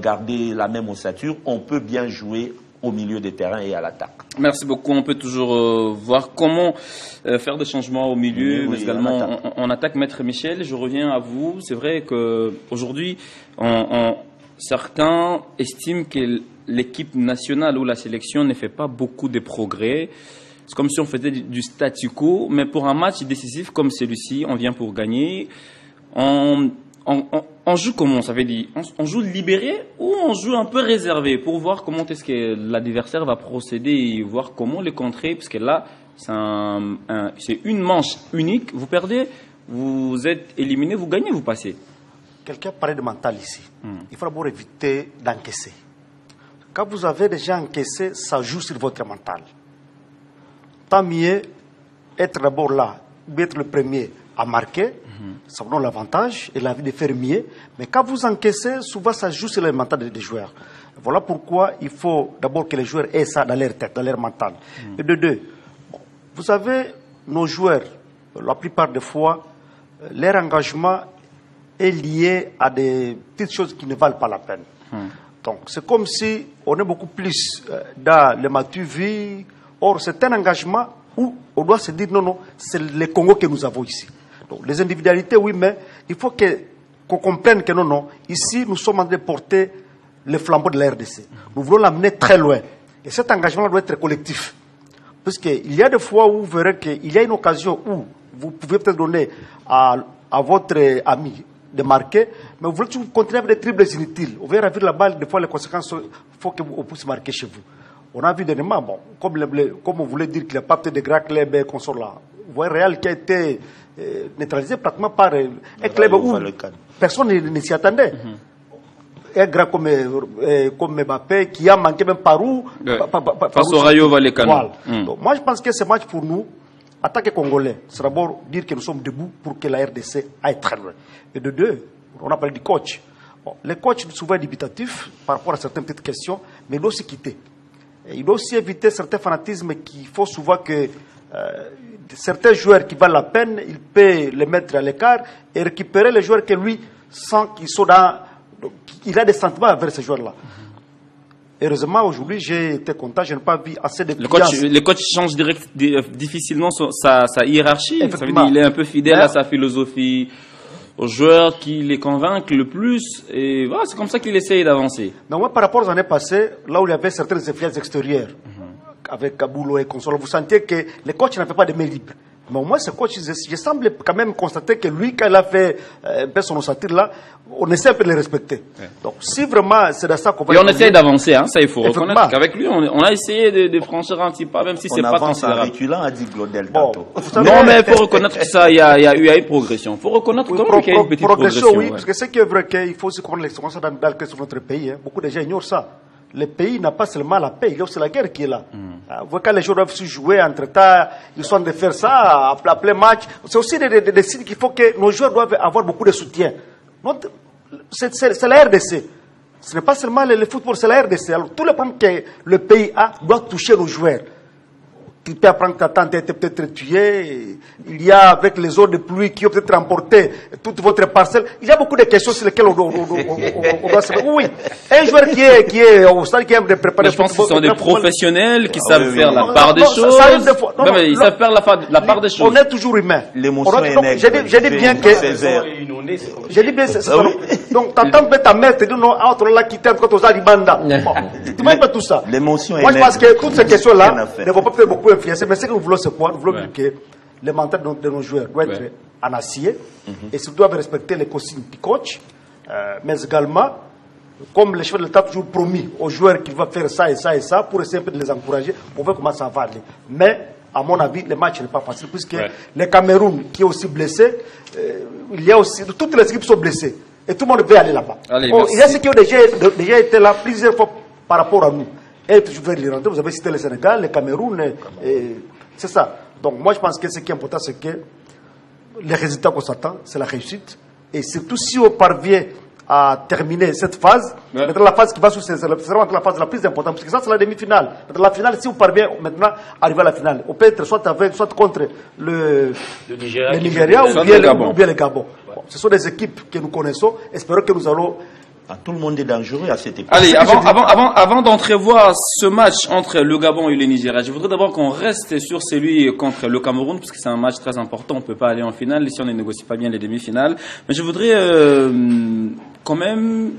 garder la même ossature, on peut bien jouer au milieu des terrains et à l'attaque. Merci beaucoup. On peut toujours voir comment faire des changements au milieu, mais également on attaque. Maître Michel, je reviens à vous. C'est vrai qu'aujourd'hui, certains estiment que l'équipe nationale ou la sélection ne fait pas beaucoup de progrès. C'est comme si on faisait du statu quo, mais pour un match décisif comme celui-ci, on vient pour gagner. On joue comment, ça veut dire? On joue libéré ou on joue un peu réservé pour voir comment est-ce que l'adversaire va procéder et voir comment le contrer, parce que là, c'est une manche unique. Vous perdez, vous êtes éliminé, vous gagnez, vous passez. Quelqu'un parlait de mental ici. Il faut d'abord éviter d'encaisser. Quand vous avez déjà encaissé, ça joue sur votre mental. Tant mieux être d'abord là, être le premier à marquer, ça vous donne l'avantage et l'envie de faire mieux. Mais quand vous encaissez, souvent ça joue sur le mental des joueurs. Voilà pourquoi il faut d'abord que les joueurs aient ça dans leur tête, dans leur mental. Et de deux, vous savez, nos joueurs, la plupart des fois, leur engagement est lié à des petites choses qui ne valent pas la peine. Donc c'est comme si on est beaucoup plus dans le matu-vie. Or, c'est un engagement où on doit se dire non, non, c'est le Congo que nous avons ici. Donc, les individualités, oui, mais il faut qu'on comprenne que non, non, ici, nous sommes en train de porter le flambeau de la RDC. Nous voulons l'amener très loin. Et cet engagement doit être collectif. Parce qu'il y a des fois où vous verrez qu'il y a une occasion où vous pouvez peut-être donner à votre ami de marquer, mais vous voulez continuer avec des dribbles inutiles. Vous verrez avec la balle, des fois, les conséquences, il faut que vous puissiez marquer chez vous. On a vu dernièrement, bon, comme on voulait dire qu'il n'y a pas peut-être de grands clubs qu'on sort là. Vous voyez Real qui a été neutralisé pratiquement par un club où personne ne s'y attendait. Un grand comme Mbappé qui a manqué même par où face au Rayo Vallecano. Donc, moi, je pense que ce match pour nous, en tant que Congolais, c'est d'abord dire que nous sommes debout pour que la RDC aille très loin. Et de deux, on a parlé du coach. Bon, les coachs sont souvent dubitatifs par rapport à certaines petites questions, mais il doit aussi quitter. Et il doit aussi éviter certains fanatismes qu'il faut souvent que certains joueurs qui valent la peine, il peut les mettre à l'écart et récupérer les joueurs que lui sent qu'ils sont dans... Il a des sentiments envers ces joueurs-là. Heureusement, aujourd'hui, j'ai été content, je n'ai pas vu assez de confiance. Le coach change difficilement sa hiérarchie. Ça veut dire qu'il est un peu fidèle à sa philosophie, aux joueurs qui les convainquent le plus. Et voilà, c'est comme ça qu'il essaye d'avancer. Donc moi, par rapport aux années passées, là où il y avait certaines influences extérieures, avec Kaboulo et Console, vous sentiez que les coachs n'avaient pas de main libre. Mais au moins, ce coach, je semble quand même constater que lui, quand il a fait un peu son ossature là, on essaie un peu de le respecter. Ouais. Donc, si vraiment c'est de ça qu'on va... Et on essaie d'avancer, hein, ça il faut reconnaître qu'avec lui, on a essayé de franchir un petit pas, même si c'est pas considérable. On avance en reculant, a dit Glodel tantôt. Non, mais il faut reconnaître que ça, il y a eu une progression. Il faut reconnaître qu'il y a une petite progression. Oui, parce que ce qui est vrai qu'il faut aussi comprendre l'expérience dans notre pays. Hein. Beaucoup de gens ignorent ça. Le pays n'a pas seulement la paix, il y a aussi la guerre qui est là. Vous voyez, quand les joueurs doivent se jouer entre-temps, ils sont en train de faire ça, à plein match. C'est aussi des signes qu'il faut que nos joueurs doivent avoir beaucoup de soutien. C'est la RDC. Ce n'est pas seulement le football, c'est la RDC. Alors, tous les problèmes que le pays a doivent toucher nos joueurs. Tu peux apprendre que ta tante a été peut-être tuée. Il y a avec les eaux de pluie qui ont peut-être emporté toute votre parcelle. Il y a beaucoup de questions sur lesquelles on doit se mettre. Oui, un joueur qui est au stade, qui aime de préparer. Mais je pense que ce sont des professionnels qui savent faire la part des choses. Ils savent faire la part des choses. On est toujours humain. L'émotion est nègre. J'ai dit bien que... J'ai dit bien ça. Donc, ta tante peut ta mère te dit non, autre là qui t'aime quand on a l'ibanda. Tu vois pas tout ça. L'émotion est nègre. Moi, je pense que toutes ces questions-là ne vont pas peut-être beaucoup influencer, mais ce que nous voulons, c'est quoi? Nous voulons que le mental de nos joueurs doit être en acier et ils doivent respecter les consignes du coach, mais également, comme le chef de l'État a toujours promis aux joueurs qu'il va faire ça et ça et ça pour essayer un peu de les encourager, pour voir comment ça va aller. Mais, à mon avis, le match n'est pas facile, puisque le Cameroun qui est aussi blessé, il y a aussi, toutes les équipes sont blessées et tout le monde veut aller là-bas. Il y a ceux qui ont déjà été là plusieurs fois par rapport à nous. Et puis, je vais les rentrer. Vous avez cité le Sénégal, le Cameroun. C'est ça. Donc, moi, je pense que ce qui est important, c'est que les résultats qu'on s'attend, c'est la réussite. Et surtout, si on parvient à terminer cette phase, maintenant la phase qui va suivre, c'est vraiment la phase la plus importante, parce que ça, c'est la demi-finale. Maintenant, la finale, si on parvient maintenant à arriver à la finale, on peut être soit contre le Nigeria ou bien le Gabon. Bon, ce sont des équipes que nous connaissons. Espérons que nous allons... Tout le monde est dangereux à cette époque. Allez, avant d'entrevoir ce match entre le Gabon et le Nigeria, je voudrais d'abord qu'on reste sur celui contre le Cameroun, parce que c'est un match très important. On ne peut pas aller en finale si on ne négocie pas bien les demi-finales. Mais je voudrais quand même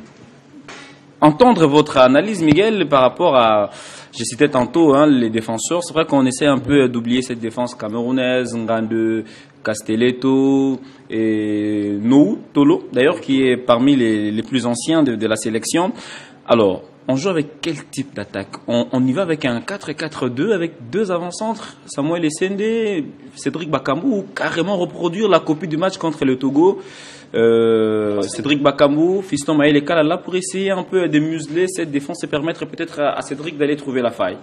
entendre votre analyse, Miguel, par rapport à... Je citais tantôt les défenseurs. C'est vrai qu'on essaie un peu d'oublier cette défense camerounaise, Ngande, Castelletto et Nou Tolo, d'ailleurs, qui est parmi les plus anciens de la sélection. Alors, on joue avec quel type d'attaque? On y va avec un 4-4-2 avec deux avant-centres, Samuel Essende, Cédric Bakambu, ou carrément reproduire la copie du match contre le Togo, Cédric Bakambu, Fiston Maël et Kalala, pour essayer un peu de museler cette défense et permettre peut-être à Cédric d'aller trouver la faille.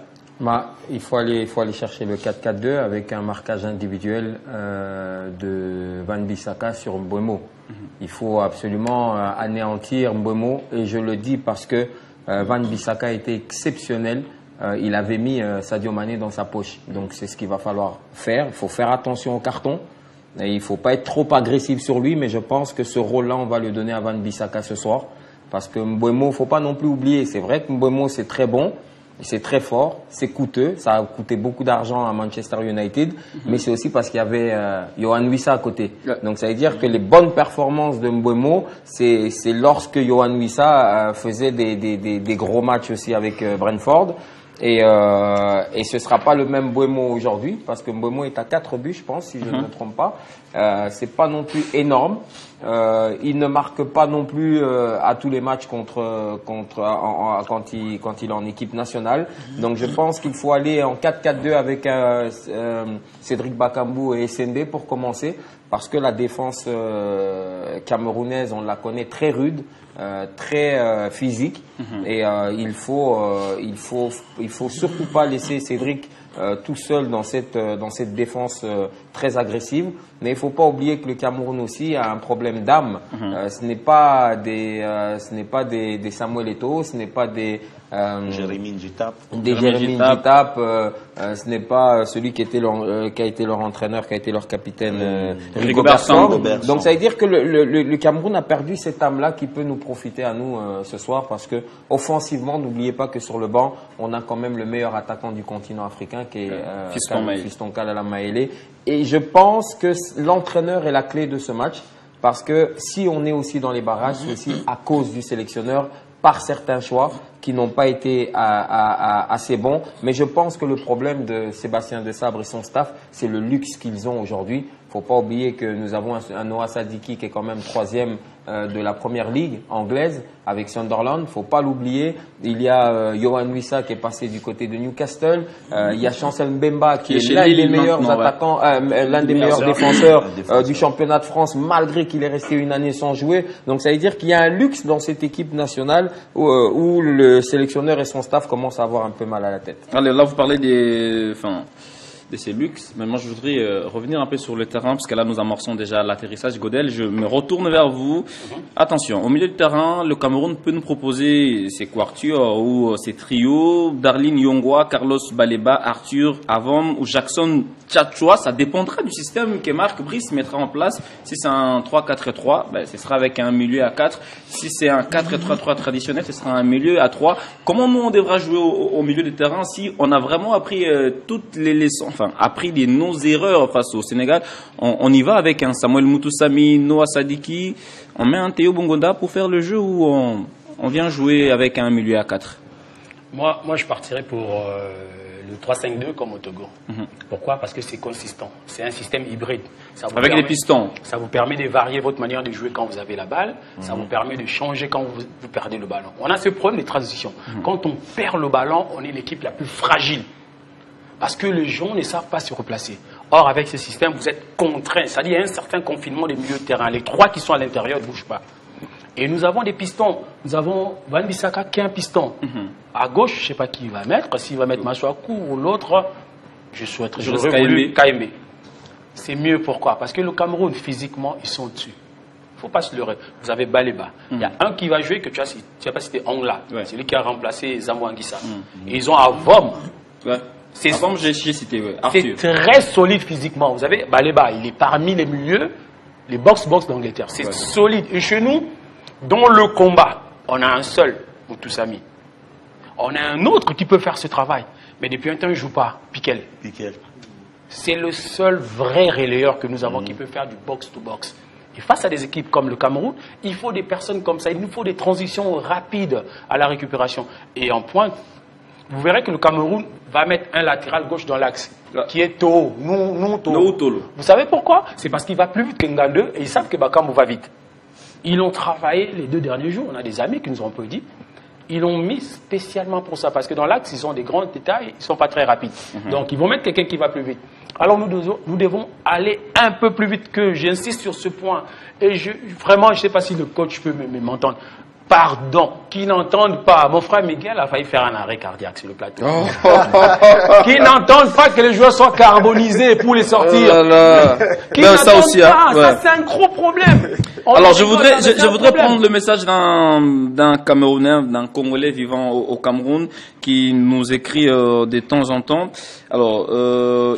Il faut aller chercher le 4-4-2 avec un marquage individuel de Van Bissaka sur Mbeumo. Il faut absolument anéantir Mbeumo, et je le dis parce que Van Bissaka était exceptionnel. Il avait mis Sadio Mané dans sa poche. Donc c'est ce qu'il va falloir faire. Il faut faire attention au carton. Et il ne faut pas être trop agressif sur lui, mais je pense que ce rôle-là, on va le donner à Van Bissaka ce soir. Parce que Mbeumo, il ne faut pas non plus oublier. C'est vrai que Mbeumo, c'est très bon. C'est très fort, c'est coûteux, ça a coûté beaucoup d'argent à Manchester United, mais c'est aussi parce qu'il y avait Yohan Wissa à côté. Donc ça veut dire que les bonnes performances de Mbeumo, c'est lorsque Yohan Wissa faisait des gros matchs aussi avec Brentford. Et ce ne sera pas le même Mbeumo aujourd'hui, parce que Mbeumo est à 4 buts, je pense, si je ne me trompe pas. C'est pas non plus énorme. Il ne marque pas non plus à tous les matchs quand il est en équipe nationale. Donc je pense qu'il faut aller en 4-4-2 avec Cédric Bakambu et Essende pour commencer, parce que la défense camerounaise, on la connaît très rude, très physique, et il faut surtout pas laisser Cédric tout seul dans cette défense très agressive. Mais il ne faut pas oublier que le Cameroun aussi a un problème d'âme. Ce n'est pas des Samuel Eto'o, ce n'est pas des Jérémy Njitap. Ce n'est pas celui qui a été leur entraîneur, qui a été leur capitaine, Rigobertson. Donc ça veut dire que le Cameroun a perdu cette âme-là qui peut nous profiter à nous ce soir, parce que offensivement, n'oubliez pas que sur le banc, on a quand même le meilleur attaquant du continent africain, qui est Fiston Kalala Maele. Et je pense que l'entraîneur est la clé de ce match, parce que si on est aussi dans les barrages, c'est aussi à cause du sélectionneur, par certains choix qui n'ont pas été assez bons. Mais je pense que le problème de Sébastien Desabre et son staff, c'est le luxe qu'ils ont aujourd'hui. Il ne faut pas oublier que nous avons un Noah Sadiki qui est quand même 3e de la première ligue anglaise avec Sunderland. Il ne faut pas l'oublier. Il y a Yohan Wissa qui est passé du côté de Newcastle. Il y a Chancel Mbemba qui est l'un des meilleurs attaquants, l'un des meilleurs défenseurs du championnat de France, malgré qu'il est resté une année sans jouer. Donc ça veut dire qu'il y a un luxe dans cette équipe nationale où le sélectionneur et son staff commencent à avoir un peu mal à la tête. Allez, là vous parlez de ces luxes, mais moi je voudrais revenir un peu sur le terrain, parce que là nous amorçons déjà l'atterrissage. Godel, je me retourne vers vous. Attention, au milieu du terrain, le Cameroun peut nous proposer ses quartiers ou ses trios, Darlene Yongwa, Carlos Baleba, Arthur Avom ou Jackson Tchatchoua. Ça dépendra du système que Marc Brice mettra en place. Si c'est un 3-4-3, ce sera avec un milieu à 4. Si c'est un 4-3-3 traditionnel, ce sera un milieu à 3. Comment nous on devra jouer au milieu du terrain si on a vraiment appris toutes les leçons, appris de nos erreurs face au Sénégal? On y va avec un Samuel Moutoussamy, Noah Sadiki, on met un Théo Bongonda pour faire le jeu, ou on vient jouer avec un milieu à 4? Moi je partirais pour le 3-5-2 comme au Togo. Pourquoi? Parce que c'est consistant. C'est un système hybride. Avec des pistons. Ça vous permet de varier votre manière de jouer quand vous avez la balle. Ça vous permet de changer quand vous perdez le ballon. On a ce problème de transition. Quand on perd le ballon, on est l'équipe la plus fragile. Parce que les gens ne savent pas se replacer. Or, avec ce système, vous êtes contraint. C'est-à-dire, il y a un certain confinement des milieux de terrain. Les 3 qui sont à l'intérieur ne bougent pas. Et nous avons des pistons. Nous avons Van Bissaka qui est un piston. À gauche, je ne sais pas qui il va mettre. S'il va mettre Masuaku ou l'autre, j'aurais voulu KMB. C'est mieux, pourquoi? Parce que le Cameroun, physiquement, ils sont dessus. Il ne faut pas se leurrer. Vous avez Baleba. Il y a un qui va jouer que tu n'as pas cité, Ongla. C'est lui qui a remplacé Zambo Anguissa. Et ils ont Avom. C'est cité, c'est très solide physiquement. Vous avez Baleba, il est parmi les milieux, les box-box d'Angleterre. C'est solide. Et chez nous, dans le combat, on a un seul, Moutoussamy. On a un autre qui peut faire ce travail. Mais depuis un temps, il ne joue pas. Piquel. C'est le seul vrai relayeur que nous avons qui peut faire du box-to-box. Et face à des équipes comme le Cameroun, il faut des personnes comme ça. Il nous faut des transitions rapides à la récupération. Et en pointe, vous verrez que le Cameroun va mettre un latéral gauche dans l'axe, qui est Toho. Tolo. Vous savez pourquoi? C'est parce qu'il va plus vite que Ngandeux et ils savent que Bakambu va vite. Ils l'ont travaillé les 2 derniers jours. On a des amis qui nous ont un peu dit. Ils l'ont mis spécialement pour ça. Parce que dans l'axe, ils ont des grands détails. Ils ne sont pas très rapides. Donc, ils vont mettre quelqu'un qui va plus vite. Alors, nous devons aller un peu plus vite que. J'insiste sur ce point. Et vraiment, je ne sais pas si le coach peut m'entendre. Pardon, qui n'entendent pas. Mon frère Miguel a failli faire un arrêt cardiaque sur le plateau. Qui n'entendent pas que les joueurs soient carbonisés pour les sortir. Qui n'entendent ça aussi, pas. Ça, c'est un gros problème. Alors, je voudrais prendre le message d'un Camerounais, d'un Congolais vivant au Cameroun, qui nous écrit de temps en temps. Alors,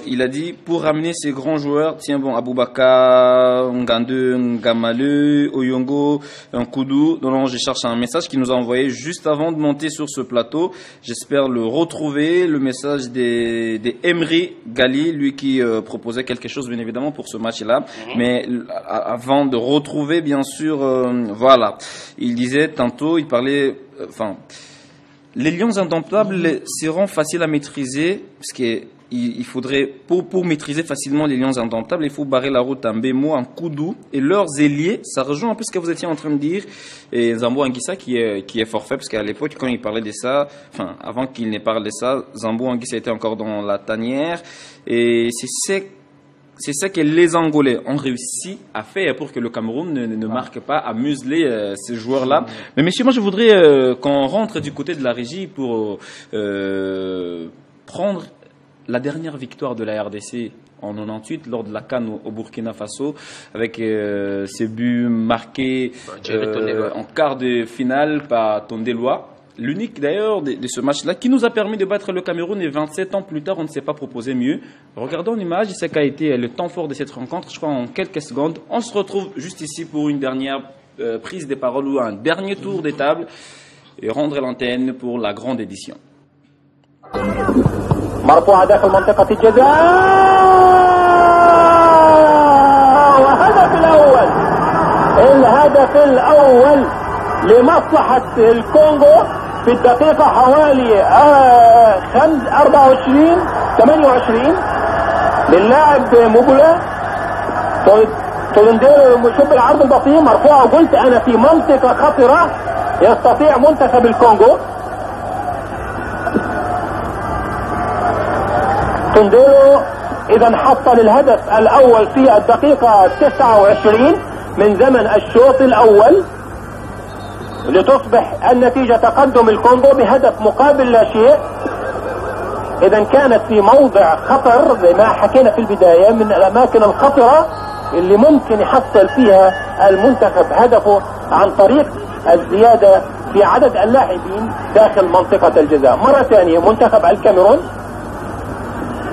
il a dit, pour ramener ces grands joueurs, tiens bon, Aboubaka, Ngandeux, Ngamale, Oyongo, Nkoudou, non, je cherche un message qu'il nous a envoyé juste avant de monter sur ce plateau. J'espère le retrouver, le message des Emery Gali, lui qui proposait quelque chose, bien évidemment, pour ce match-là. Mais avant de retrouver, bien sûr, voilà. Il disait tantôt, il parlait, les lions indomptables seront faciles à maîtriser, parce qu'il faudrait, pour maîtriser facilement les lions indomptables, il faut barrer la route à Mbemo, en Koudou, et leurs ailiers. Ça rejoint un peu ce que vous étiez en train de dire, et Zambo Anguissa qui est forfait, parce qu'à l'époque, quand il parlait de ça, avant qu'il n'ait parlé de ça, Zambo Anguissa était encore dans la tanière, et c'est ça que les Angolais ont réussi à faire pour que le Cameroun ne marque pas, à museler ces joueurs-là. Mais messieurs, moi je voudrais qu'on rentre du côté de la régie pour prendre la dernière victoire de la RDC en 98 lors de la CAN au Burkina Faso, avec ces buts marqués en quart de finale par Tondeloa. L'unique d'ailleurs de ce match-là qui nous a permis de battre le Cameroun, et 27 ans plus tard on ne s'est pas proposé mieux. Regardons l'image, c'est qu'a été le temps fort de cette rencontre, je crois en quelques secondes. On se retrouve juste ici pour une dernière prise de parole ou un dernier tour des tables et rendre l'antenne pour la grande édition. مرفوعة داخل منطقة الجزاء الهدف الأول لمصلحة الكونغو في الدقيقة حوالي 28 للاعب موبولا تولنديرو. شوف العرض البطيء مرفوعة، قلت أنا في منطقة خطرة يستطيع منتخب الكونغو. تولنديرو إذا حصل الهدف الأول في الدقيقة 29 من زمن الشوط الأول، لتصبح النتيجة تقدم الكونغو بهدف مقابل لا شيء. إذا كانت في موضع خطر زي ما حكينا في البداية، من الأماكن الخطرة اللي ممكن يحصل فيها المنتخب هدفه عن طريق الزيادة في عدد اللاعبين داخل منطقة الجزاء. مرة ثانية منتخب الكاميرون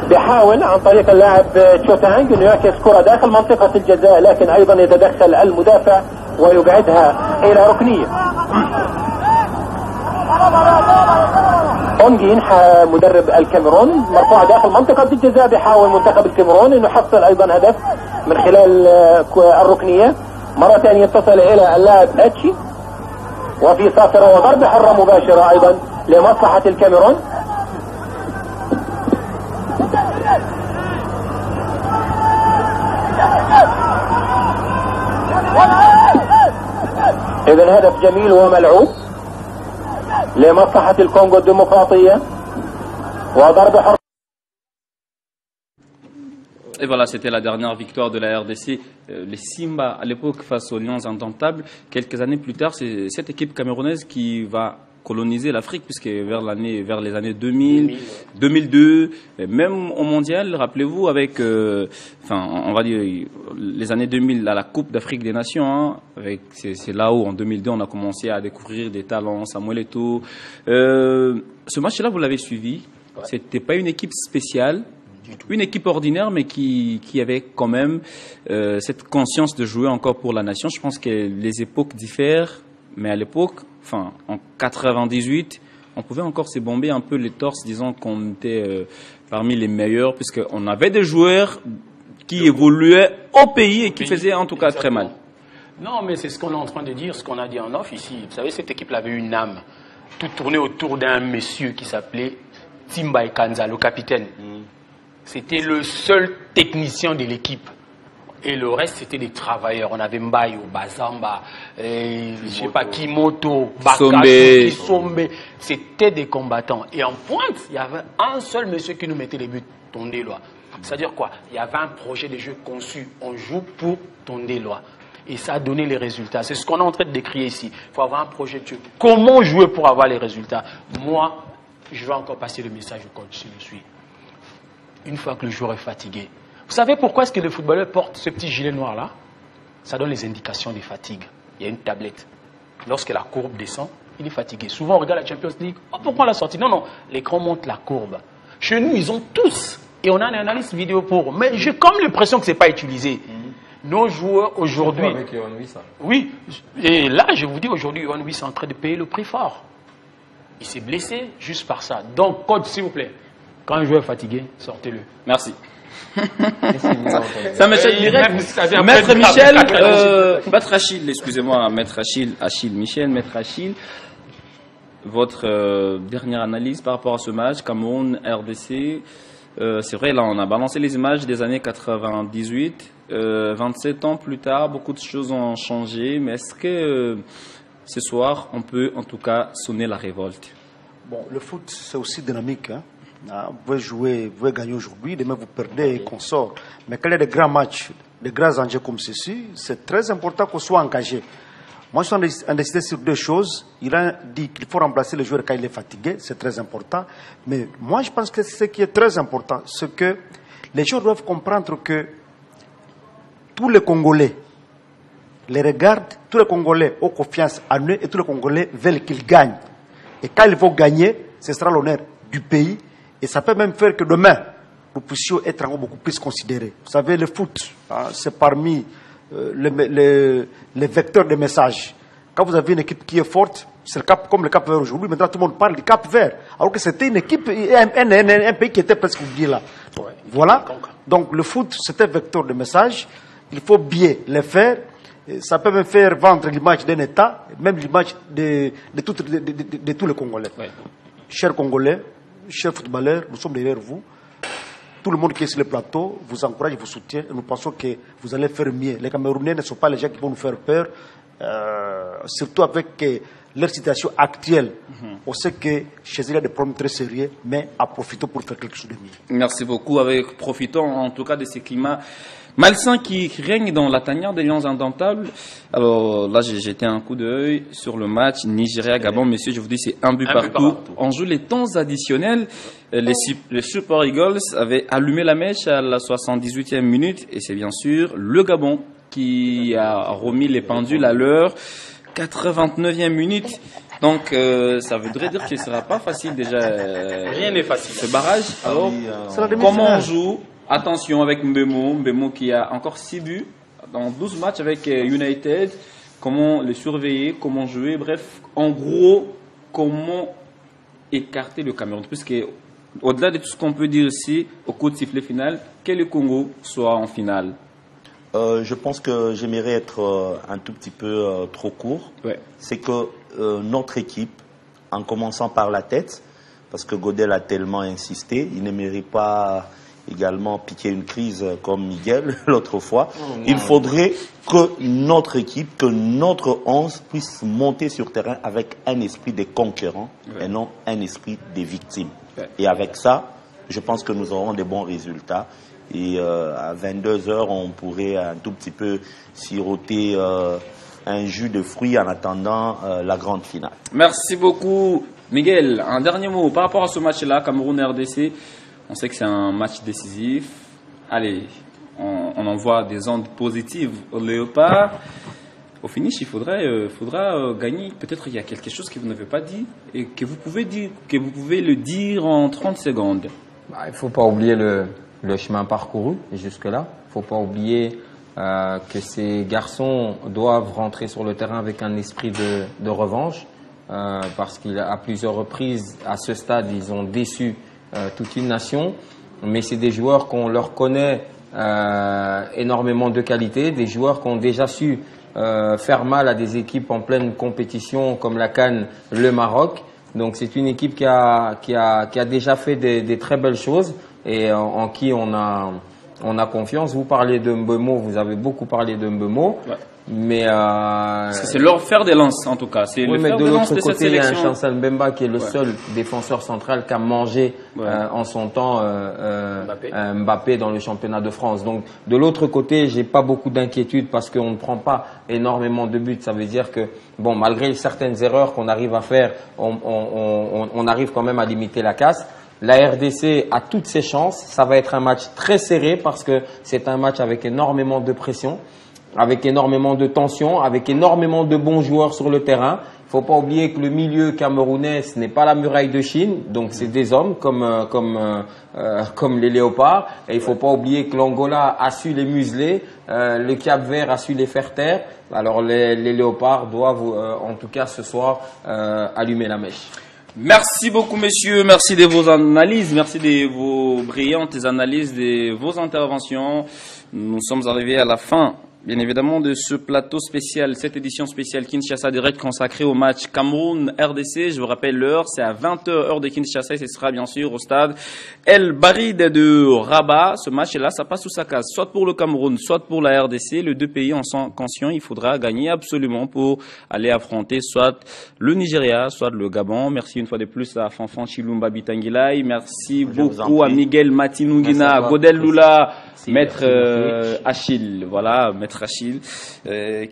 بيحاول عن طريق اللاعب تشوتانج انه يعكس كرة داخل منطقة الجزاء، لكن ايضا يتدخل المدافع ويبعدها الى ركنية. اونجين مدرب الكاميرون مرفوعة داخل منطقة الجزاء، بيحاول منتخب الكاميرون انه يحصل ايضا هدف من خلال الركنية. مرة ثانية يتصل الى اللاعب اتشي وفي صافرة وضربة حرة مباشرة ايضا لمصلحة الكاميرون. إذا هدف جميل وملعوب لمصلحة الكونغو الديمقراطية وضربة حرة. Et voilà, c'était la dernière victoire de la RDC, les Simba à l'époque face aux Lions Indomptables. Quelques années plus tard, c'est cette équipe camerounaise qui va coloniser l'Afrique, puisque vers les années 2000, 2002, et même au mondial, rappelez-vous, avec, on va dire, les années 2000, à la Coupe d'Afrique des Nations, hein, c'est là où, en 2002, on a commencé à découvrir des talents, Samuel Eto'o. Ce match-là, vous l'avez suivi. Ouais. C'était pas une équipe spéciale, une équipe ordinaire, mais qui avait quand même cette conscience de jouer encore pour la nation. Je pense que les époques diffèrent, mais à l'époque, en 98, on pouvait encore se bomber un peu les torses, disant qu'on était parmi les meilleurs, puisqu'on avait des joueurs qui évoluaient au pays et qui faisaient en tout cas très mal. Non, mais c'est ce qu'on est en train de dire, ce qu'on a dit en off ici. Vous savez, cette équipe avait une âme. Tout tournait autour d'un monsieur qui s'appelait Timba Kanza, le capitaine. C'était le seul technicien de l'équipe. Et le reste, c'était des travailleurs. On avait Mbayo, Bazamba, je sais pas, Kimoto, Bakashi, Sombe. C'était des combattants. Et en pointe, il y avait un seul monsieur qui nous mettait les buts, Tondé-Loa. C'est-à-dire quoi? Il y avait un projet de jeu conçu. On joue pour Tondé-Loa. Et ça a donné les résultats. C'est ce qu'on est en train de décrire ici. Il faut avoir un projet de jeu. Comment jouer pour avoir les résultats? Moi, je vais encore passer le message au coach si je suis. Une fois que le joueur est fatigué, vous savez pourquoi est-ce que le footballeur porte ce petit gilet noir-là? Ça donne les indications des fatigues. Il y a une tablette. Lorsque la courbe descend, il est fatigué. Souvent, on regarde la Champions League. Oh, pourquoi on l'a sorti? Non, l'écran montre la courbe. Chez nous, ils ont tous. Et on a une analyse vidéo pour. Mais j'ai comme l'impression que ce n'est pas utilisé. Nos joueurs aujourd'hui. Avec Yohan Wissa. Oui. Et là, je vous dis, aujourd'hui, Yohan Wissa est en train de payer le prix fort. Il s'est blessé juste par ça. Donc, coach, s'il vous plaît, quand un joueur est fatigué, sortez-le. Merci. Ça m'échappe direct. Maître Michel, Maître Achille, excusez-moi, Maître Achille Michel, Maître Achille, votre dernière analyse par rapport à ce match, Cameroun, RDC. C'est vrai, là, on a balancé les images des années 98. 27 ans plus tard, beaucoup de choses ont changé. Mais est-ce que ce soir, on peut en tout cas sonner la révolte? Bon, le foot, c'est aussi dynamique, hein. Vous pouvez jouer, vous pouvez gagner aujourd'hui, demain vous perdez et qu'on sort. Mais quand il y a des grands matchs, des grands enjeux comme ceci, c'est très important qu'on soit engagé. Moi, je suis en décidé sur deux choses. Il a dit qu'il faut remplacer le joueur quand il est fatigué, c'est très important. Mais moi, je pense que ce qui est très important, c'est que les joueurs doivent comprendre que tous les Congolais les regardent, tous les Congolais ont confiance en eux et tous les Congolais veulent qu'ils gagnent. Et quand ils vont gagner, ce sera l'honneur du pays. Et ça peut même faire que demain, nous puissions être encore beaucoup plus considérés. Vous savez, le foot, hein, c'est parmi les vecteurs de messages. Quand vous avez une équipe qui est forte, c'est le Cap, comme le Cap Vert aujourd'hui. Maintenant, tout le monde parle du Cap Vert. Alors que c'était une équipe, un pays qui était presque oublié là. Ouais, voilà. Donc, le foot, c'est un vecteur de messages. Il faut bien le faire. Ça peut même faire vendre l'image d'un État, même l'image de tous les Congolais. Ouais. Chers Congolais, chers footballeurs, nous sommes derrière vous. Tout le monde qui est sur le plateau vous encourage et vous soutient. Et nous pensons que vous allez faire mieux. Les Camerounais ne sont pas les gens qui vont nous faire peur, surtout avec leur situation actuelle. On sait que chez eux, il y a des problèmes très sérieux, mais à profiter pour faire quelque chose de mieux. Merci beaucoup. Profitons en tout cas de ce climat malsain qui règne dans la tanière des Lions Indomptables. Alors là, j'ai jeté un coup d'œil sur le match Nigeria-Gabon. Messieurs, je vous dis, c'est un but partout. On joue les temps additionnels. Les Super Eagles avaient allumé la mèche à la 78e minute. Et c'est bien sûr le Gabon qui a remis les pendules à l'heure. 89e minute. Donc, ça voudrait dire que ce ne sera pas facile déjà. Rien n'est facile. Ce barrage. Alors, comment on joue? Attention avec Mbemo qui a encore 6 buts dans 12 matchs avec United. Comment le surveiller, comment jouer, bref, en gros, comment écarter le Cameroun. Puisque, au-delà de tout ce qu'on peut dire ici, au coup de sifflet final, que le Congo soit en finale. Je pense que j'aimerais être un tout petit peu trop court. Ouais. C'est que notre équipe, en commençant par la tête, parce que Godel a tellement insisté, il ne mérite pas également piquer une crise comme Miguel l'autre fois. Il faudrait que notre équipe, que notre 11 puisse monter sur terrain avec un esprit des conquérants et non un esprit des victimes. Et avec ça, je pense que nous aurons des bons résultats. Et à 22 h, on pourrait un tout petit peu siroter un jus de fruits en attendant la grande finale. Merci beaucoup, Miguel. Un dernier mot par rapport à ce match-là, Cameroun-RDC. On sait que c'est un match décisif. Allez, on envoie des ondes positives au Léopard. Au finish, il faudra gagner. Peut-être qu'il y a quelque chose que vous n'avez pas dit et que vous pouvez le dire en 30 secondes. Il ne faut pas oublier le chemin parcouru jusque-là. Il ne faut pas oublier que ces garçons doivent rentrer sur le terrain avec un esprit de revanche parce qu'à plusieurs reprises, à ce stade, ils ont déçu toute une nation. Mais c'est des joueurs qu'on leur connaît énormément de qualité, des joueurs qui ont déjà su faire mal à des équipes en pleine compétition comme la CAN, le Maroc. Donc c'est une équipe qui a déjà fait des très belles choses et en qui on a confiance. Vous parlez de Mbeumo, vous avez beaucoup parlé de Mbeumo. Ouais. Mais parce que c'est leur fer de lance en tout cas. C'est oui, mais de l'autre côté, il y a un Chancel Mbemba qui est le seul défenseur central qui a mangé en son temps Mbappé dans le championnat de France. Donc de l'autre côté, j'ai pas beaucoup d'inquiétude parce qu'on ne prend pas énormément de buts. Ça veut dire que bon, malgré certaines erreurs qu'on arrive à faire, on arrive quand même à limiter la casse. La RDC a toutes ses chances. Ça va être un match très serré parce que c'est un match avec énormément de pression, avec énormément de tension, avec énormément de bons joueurs sur le terrain. Il ne faut pas oublier que le milieu camerounais, ce n'est pas la muraille de Chine, donc c'est des hommes comme les léopards. Et il ne faut pas oublier que l'Angola a su les museler, le Cap-Vert a su les faire taire. Alors les léopards doivent, en tout cas ce soir, allumer la mèche. Merci beaucoup, messieurs. Merci de vos analyses. Merci de vos brillantes analyses, de vos interventions. Nous sommes arrivés à la fin, bien évidemment, de ce plateau spécial, cette édition spéciale Kinshasa Direct consacrée au match Cameroun-RDC. Je vous rappelle l'heure, c'est à 20 h heure de Kinshasa et ce sera bien sûr au stade El Barid de Rabat. Ce match-là, ça passe sous sa case, soit pour le Cameroun, soit pour la RDC. Les deux pays en sont conscients, il faudra gagner absolument pour aller affronter soit le Nigeria, soit le Gabon. Merci une fois de plus à Fanfan Chilumba Bitangilai. Merci beaucoup à Miguel Matinungina, Godel Lula, Maître Achille, voilà, Maître Achille,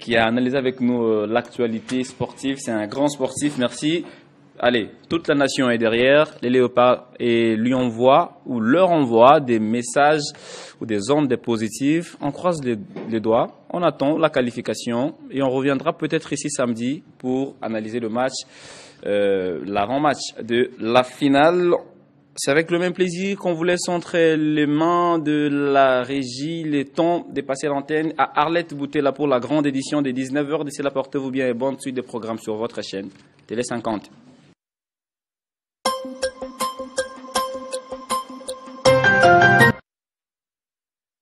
qui a analysé avec nous l'actualité sportive. C'est un grand sportif, merci. Allez, toute la nation est derrière, les léopards, et lui envoie ou leur envoie des messages ou des ondes positives. On croise les doigts, on attend la qualification et on reviendra peut-être ici samedi pour analyser le match, l'avant-match de la finale. C'est avec le même plaisir qu'on vous laisse entre les mains de la régie, le temps de passer l'antenne à Arlette Boutella pour la grande édition des 19 h. D'ici là, portez-vous bien et bonne suite de programmes sur votre chaîne Télé 50.